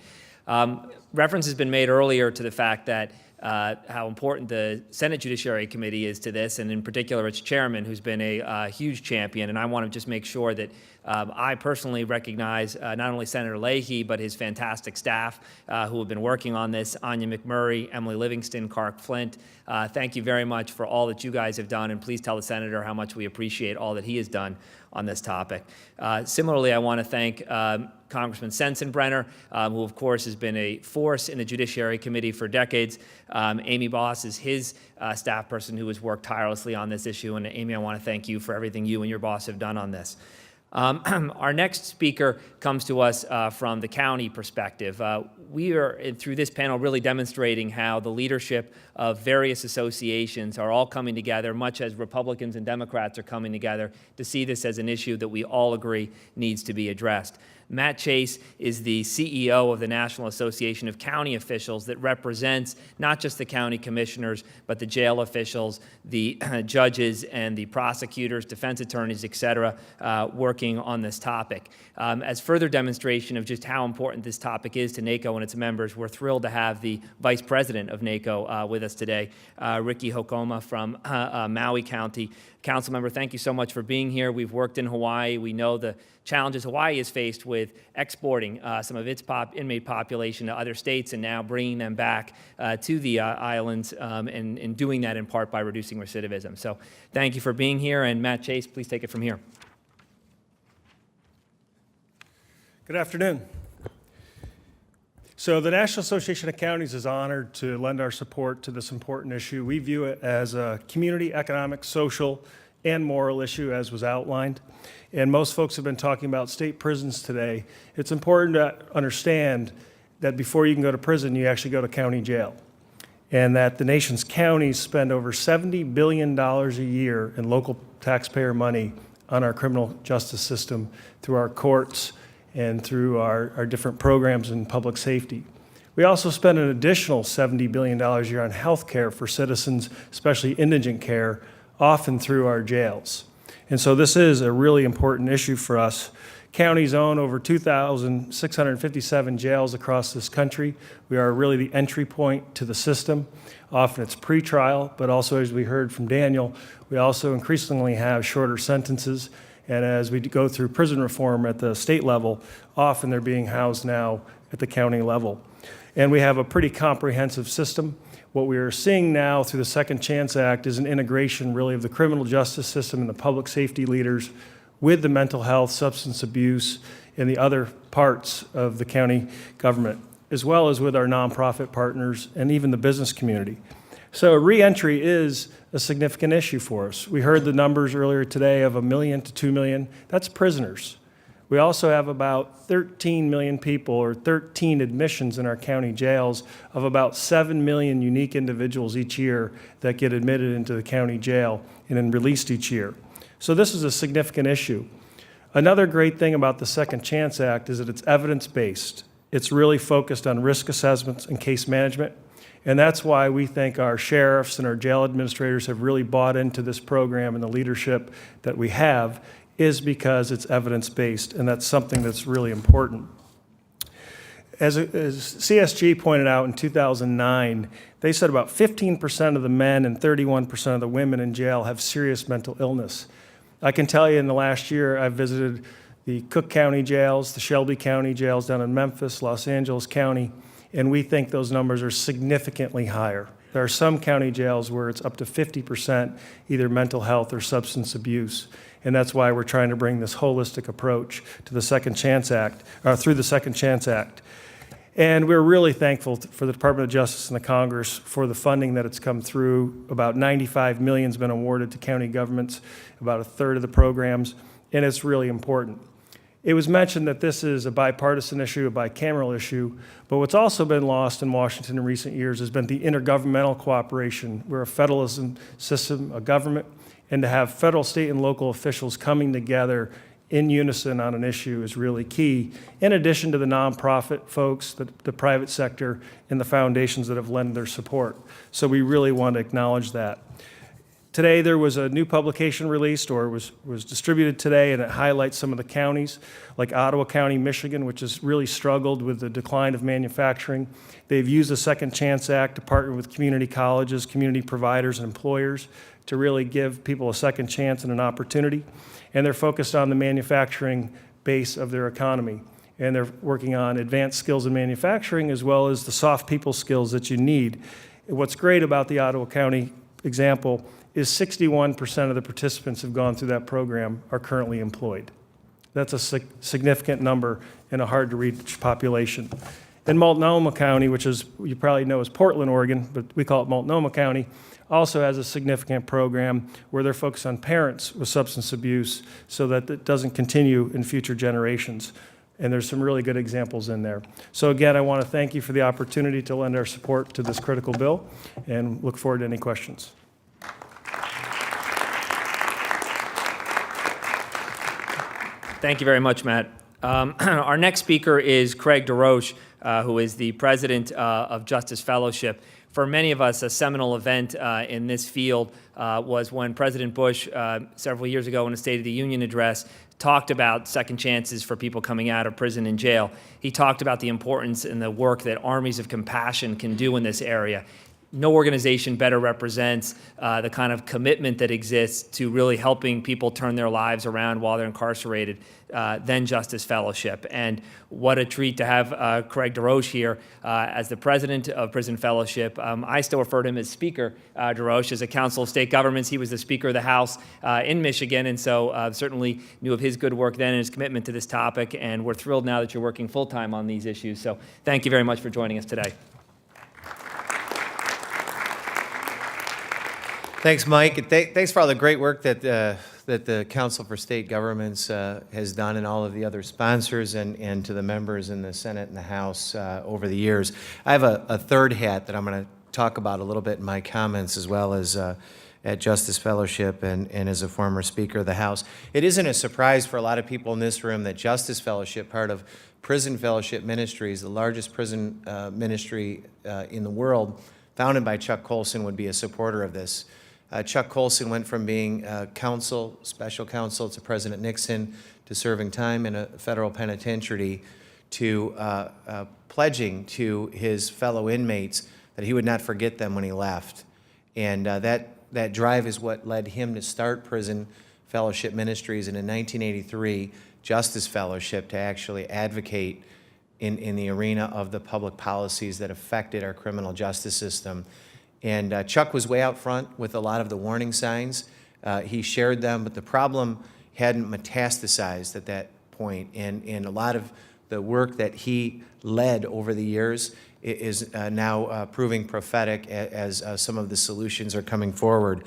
Reference has been made earlier to the fact that how important the Senate Judiciary Committee is to this, and in particular its chairman, who's been a huge champion. And I want to just make sure that I personally recognize not only Senator Leahy, but his fantastic staff who have been working on this, Anya McMurray, Emily Livingston, Clark Flint. Thank you very much for all that you guys have done, and please tell the Senator how much we appreciate all that he has done on this topic. Similarly, I want to thank Congressman Sensenbrenner, who of course has been a force in the Judiciary Committee for decades. Amy Boss is his staff person who has worked tirelessly on this issue, and Amy, I want to thank you for everything you and your boss have done on this. Our next speaker comes to us from the county perspective. We are, through this panel, really demonstrating how the leadership of various associations are all coming together, much as Republicans and Democrats are coming together to see this as an issue that we all agree needs to be addressed. Matt Chase is the CEO of the National Association of County Officials that represents not just the county commissioners, but the jail officials, the judges, and the prosecutors, defense attorneys, et cetera, working on this topic. As further demonstration of just how important this topic is to NACO and its members, we're thrilled to have the Vice President of NACO with us today, Ricky Hokoma from Maui County. Council member, thank you so much for being here. We've worked in Hawaii. We know the challenges Hawaii is faced with exporting some of its inmate population to other states and now bringing them back to the islands and doing that in part by reducing recidivism. So thank you for being here. And Matt Chase, please take it from here. Good afternoon. So the National Association of Counties is honored to lend our support to this important issue. We view it as a community, economic, social, and moral issue, as was outlined. And most folks have been talking about state prisons today. It's important to understand that before you can go to prison, you actually go to county jail. And that the nation's counties spend over $70 billion a year in local taxpayer money on our criminal justice system through our courts and through our different programs in public safety. We also spend an additional $70 billion a year on health care for citizens, especially indigent care, often through our jails. And so this is a really important issue for us. Counties own over 2,657 jails across this country. We are really the entry point to the system. Often it's pretrial, but also, as we heard from Daniel, we also increasingly have shorter sentences. And as we go through prison reform at the state level, often they're being housed now at the county level. And we have a pretty comprehensive system. What we are seeing now through the Second Chance Act is an integration really of the criminal justice system and the public safety leaders with the mental health, substance abuse, and the other parts of the county government, as well as with our nonprofit partners and even the business community. So reentry is a significant issue for us. We heard the numbers earlier today of 1 million to 2 million. That's prisoners. We also have about 13 million people, or 13 admissions in our county jails, of about 7 million unique individuals each year that get admitted into the county jail and then released each year. So this is a significant issue. Another great thing about the Second Chance Act is that it's evidence-based. It's really focused on risk assessments and case management. And that's why we think our sheriffs and our jail administrators have really bought into this program, and the leadership that we have is because it's evidence-based, and that's something that's really important. As CSG pointed out in 2009, they said about 15% of the men and 31% of the women in jail have serious mental illness. I can tell you in the last year, I've visited the Cook County jails, the Shelby County jails down in Memphis, Los Angeles County, and we think those numbers are significantly higher. There are some county jails where it's up to 50% either mental health or substance abuse. And that's why we're trying to bring this holistic approach to the Second Chance Act, through the Second Chance Act. And we're really thankful for the Department of Justice and the Congress for the funding that it's come through. About $95 million has been awarded to county governments, about a third of the programs, and it's really important. It was mentioned that this is a bipartisan issue, a bicameral issue, but what's also been lost in Washington in recent years has been the intergovernmental cooperation. We're a federalism system, a government, and to have federal, state, and local officials coming together in unison on an issue is really key, in addition to the nonprofit folks, the private sector, and the foundations that have lent their support. So we really want to acknowledge that. Today there was a new publication released, or was distributed today, and it highlights some of the counties, like Ottawa County, Michigan, which has really struggled with the decline of manufacturing. They've used the Second Chance Act to partner with community colleges, community providers, and employers to really give people a second chance and an opportunity. And they're focused on the manufacturing base of their economy. And they're working on advanced skills in manufacturing as well as the soft people skills that you need. What's great about the Ottawa County example is 61% of the participants who've gone through that program are currently employed. That's a significant number in a hard-to-reach population. In Multnomah County, which is, you probably know as Portland, Oregon, but we call it Multnomah County, also has a significant program where they're focused on parents with substance abuse so that it doesn't continue in future generations. And there's some really good examples in there. So again, I want to thank you for the opportunity to lend our support to this critical bill and look forward to any questions. Thank you very much, Matt. Our next speaker is Craig DeRoche, who is the president of Justice Fellowship. For many of us, a seminal event in this field was when President Bush, several years ago in a State of the Union address, talked about second chances for people coming out of prison and jail. He talked about the importance and the work that armies of compassion can do in this area. No organization better represents the kind of commitment that exists to really helping people turn their lives around while they're incarcerated than Justice Fellowship. And what a treat to have Craig DeRoche here as the president of Prison Fellowship. I still refer to him as Speaker DeRoche. As a Council of State Governments, he was the Speaker of the House in Michigan, and so certainly knew of his good work then and his commitment to this topic. And we're thrilled now that you're working full-time on these issues. So thank you very much for joining us today. Thanks, Mike. And thanks for all the great work that the Council for State Governments has done, and all of the other sponsors, and to the members in the Senate and the House over the years. I have a third hat that I'm going to talk about a little bit in my comments, as well as at Justice Fellowship and as a former Speaker of the House. It isn't a surprise for a lot of people in this room that Justice Fellowship, part of Prison Fellowship Ministries, the largest prison ministry in the world, founded by Chuck Colson, would be a supporter of this. Chuck Colson went from being special counsel to President Nixon, to serving time in a federal penitentiary, to pledging to his fellow inmates that he would not forget them when he left. And that drive is what led him to start Prison Fellowship Ministries, and in 1983, Justice Fellowship, to actually advocate in the arena of the public policies that affected our criminal justice system. And Chuck was way out front with a lot of the warning signs. He shared them, but the problem hadn't metastasized at that point. And a lot of the work that he led over the years is now proving prophetic as some of the solutions are coming forward.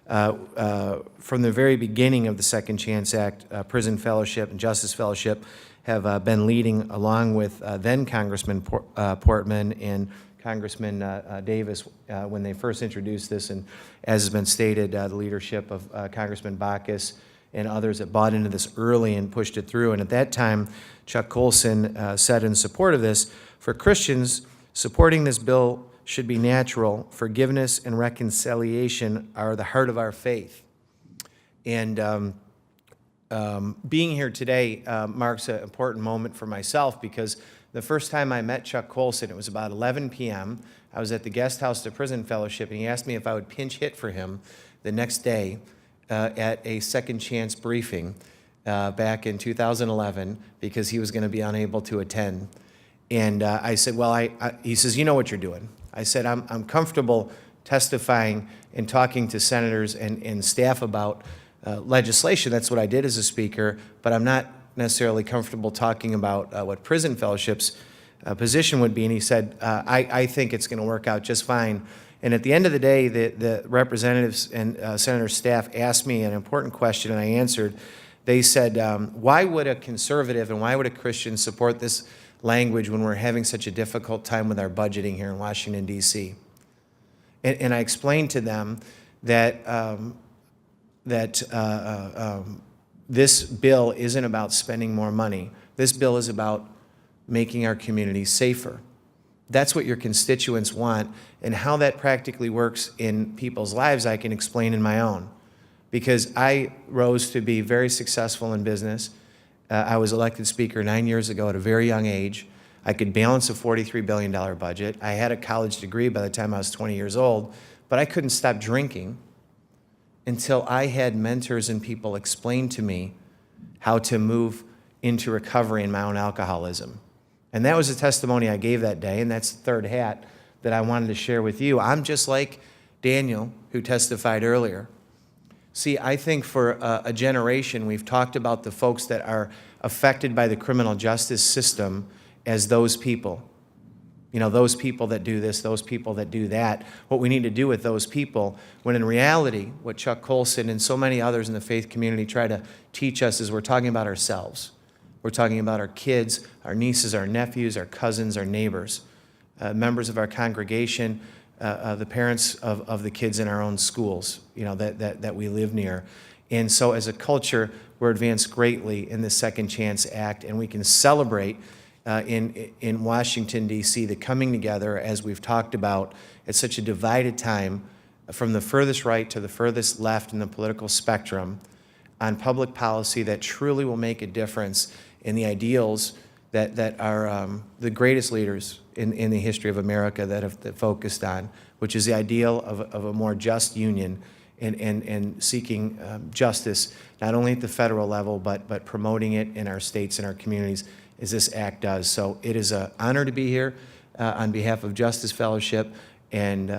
From the very beginning of the Second Chance Act, Prison Fellowship and Justice Fellowship have been leading, along with then Congressmen Portman and Congressman Davis, when they first introduced this, and as has been stated, the leadership of Congressman Bachus and others that bought into this early and pushed it through. And at that time, Chuck Colson said in support of this, for Christians, supporting this bill should be natural. Forgiveness and reconciliation are the heart of our faith. And being here today marks an important moment for myself, because the first time I met Chuck Colson, it was about 11 p.m. I was at the guest house to Prison Fellowship, and he asked me if I would pinch hit for him the next day at a Second Chance briefing back in 2011, because he was going to be unable to attend. And I said, well, he says, you know what you're doing. I said, I'm comfortable testifying and talking to senators and staff about legislation. That's what I did as a speaker, but I'm not necessarily comfortable talking about what Prison Fellowship's position would be, and he said, I think it's going to work out just fine. And at the end of the day, the representatives and senator staff asked me an important question, and I answered. They said, why would a conservative and why would a Christian support this language when we're having such a difficult time with our budgeting here in Washington, D.C.? And I explained to them that, this bill isn't about spending more money. This bill is about making our communities safer. That's what your constituents want, and how that practically works in people's lives I can explain in my own. Because I rose to be very successful in business. I was elected speaker 9 years ago at a very young age. I could balance a $43 billion budget. I had a college degree by the time I was 20 years old, but I couldn't stop drinking until I had mentors and people explain to me how to move into recovery in my own alcoholism. And that was the testimony I gave that day, and that's the third hat that I wanted to share with you. I'm just like Daniel, who testified earlier. See, I think for a generation, we've talked about the folks that are affected by the criminal justice system as those people. You know, those people that do this, those people that do that, what we need to do with those people, when in reality, what Chuck Colson and so many others in the faith community try to teach us is we're talking about ourselves. We're talking about our kids, our nieces, our nephews, our cousins, our neighbors, members of our congregation, the parents of the kids in our own schools, you know, that we live near. And so as a culture, we're advanced greatly in the Second Chance Act, and we can celebrate in Washington, D.C., the coming together, as we've talked about, at such a divided time, from the furthest right to the furthest left in the political spectrum, on public policy that truly will make a difference in the ideals that are the greatest leaders in the history of America that have focused on, which is the ideal of a more just union and seeking justice, not only at the federal level, but promoting it in our states and our communities, as this act does. So it is an honor to be here on behalf of Justice Fellowship and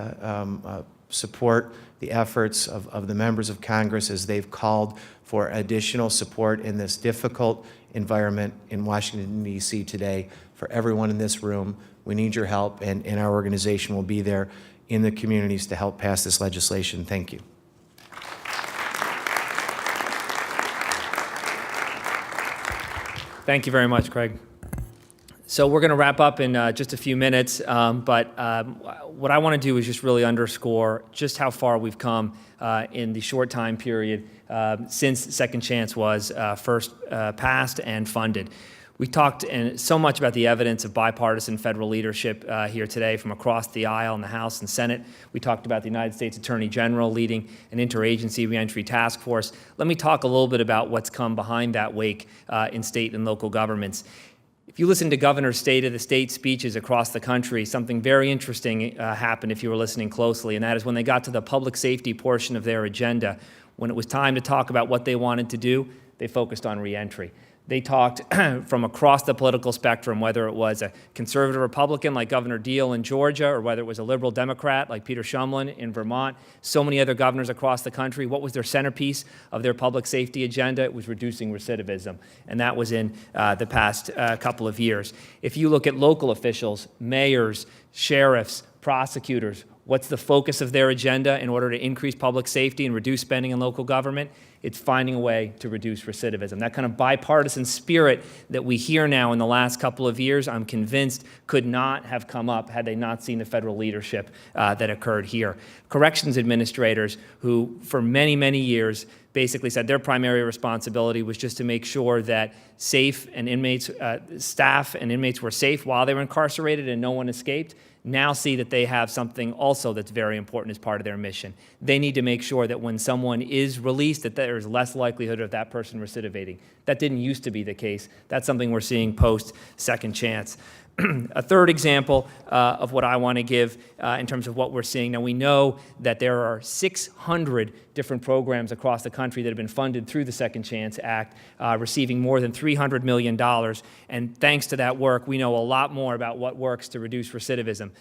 support the efforts of the members of Congress as they've called for additional support in this difficult environment in Washington, D.C. today. For everyone in this room, we need your help, and our organization will be there in the communities to help pass this legislation. Thank you. Thank you very much, Craig. So we're going to wrap up in just a few minutes, but what I want to do is just really underscore just how far we've come in the short time period since Second Chance was first passed and funded. We talked so much about the evidence of bipartisan federal leadership here today from across the aisle in the House and Senate. We talked about the United States Attorney General leading an interagency reentry task force. Let me talk a little bit about what's come behind that wake in state and local governments. If you listen to Governor's State of the State speeches across the country, something very interesting happened if you were listening closely, and that is when they got to the public safety portion of their agenda, when it was time to talk about what they wanted to do, they focused on reentry. They talked from across the political spectrum, whether it was a conservative Republican like Governor Deal in Georgia, or whether it was a liberal Democrat like Peter Shumlin in Vermont, so many other governors across the country. What was their centerpiece of their public safety agenda? It was reducing recidivism, and that was in the past couple of years. If you look at local officials, mayors, sheriffs, prosecutors, what's the focus of their agenda in order to increase public safety and reduce spending in local government? It's finding a way to reduce recidivism. That kind of bipartisan spirit that we hear now in the last couple of years, I'm convinced could not have come up had they not seen the federal leadership that occurred here. Corrections administrators who for many, many years basically said their primary responsibility was just to make sure that safe and inmates, staff and inmates were safe while they were incarcerated and no one escaped, now see that they have something also that's very important as part of their mission. They need to make sure that when someone is released, that there is less likelihood of that person recidivating. That didn't used to be the case. That's something we're seeing post Second Chance. A third example of what I want to give in terms of what we're seeing. Now, we know that there are 600 different programs across the country that have been funded through the Second Chance Act, receiving more than $300 million. And thanks to that work, we know a lot more about what works to reduce recidivism.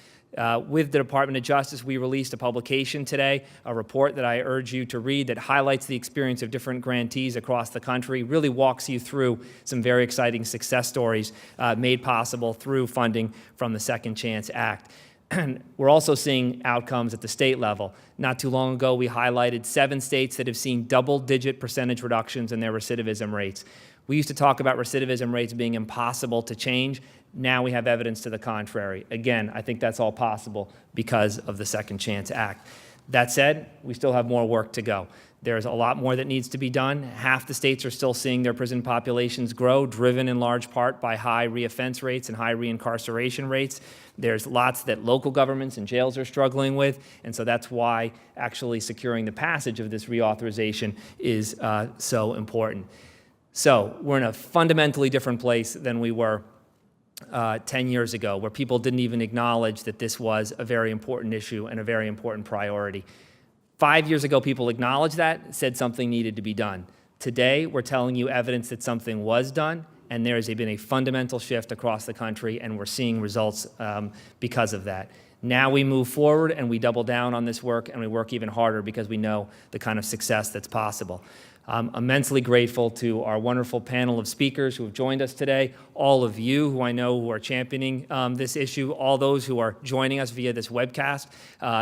With the Department of Justice, we released a publication today, a report that I urge you to read that highlights the experience of different grantees across the country, really walks you through some very exciting success stories made possible through funding from the Second Chance Act. And we're also seeing outcomes at the state level. Not too long ago, we highlighted 7 states that have seen double-digit percentage reductions in their recidivism rates. We used to talk about recidivism rates being impossible to change. Now we have evidence to the contrary. Again, I think that's all possible because of the Second Chance Act. That said, we still have more work to go. There's a lot more that needs to be done. Half the states are still seeing their prison populations grow, driven in large part by high reoffense rates and high reincarceration rates. There's lots that local governments and jails are struggling with, and so that's why actually securing the passage of this reauthorization is so important. So we're in a fundamentally different place than we were 10 years ago, where people didn't even acknowledge that this was a very important issue and a very important priority. 5 years ago, people acknowledged that, said something needed to be done. Today, we're telling you evidence that something was done, and there has been a fundamental shift across the country, and we're seeing results because of that. Now we move forward, and we double down on this work, and we work even harder because we know the kind of success that's possible. I'm immensely grateful to our wonderful panel of speakers who have joined us today, all of you who I know who are championing this issue, all those who are joining us via this webcast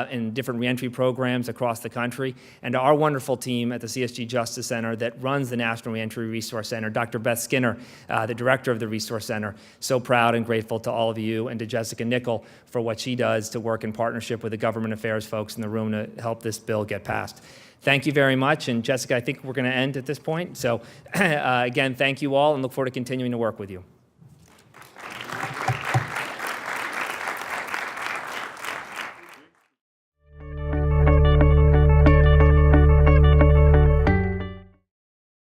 in different reentry programs across the country, and to our wonderful team at the CSG Justice Center that runs the National Reentry Resource Center, Dr. Beth Skinner, the director of the Resource Center. So proud and grateful to all of you, and to Jessica Nickel for what she does to work in partnership with the government affairs folks in the room to help this bill get passed. Thank you very much. And Jessica, I think we're going to end at this point. So again, thank you all, and look forward to continuing to work with you.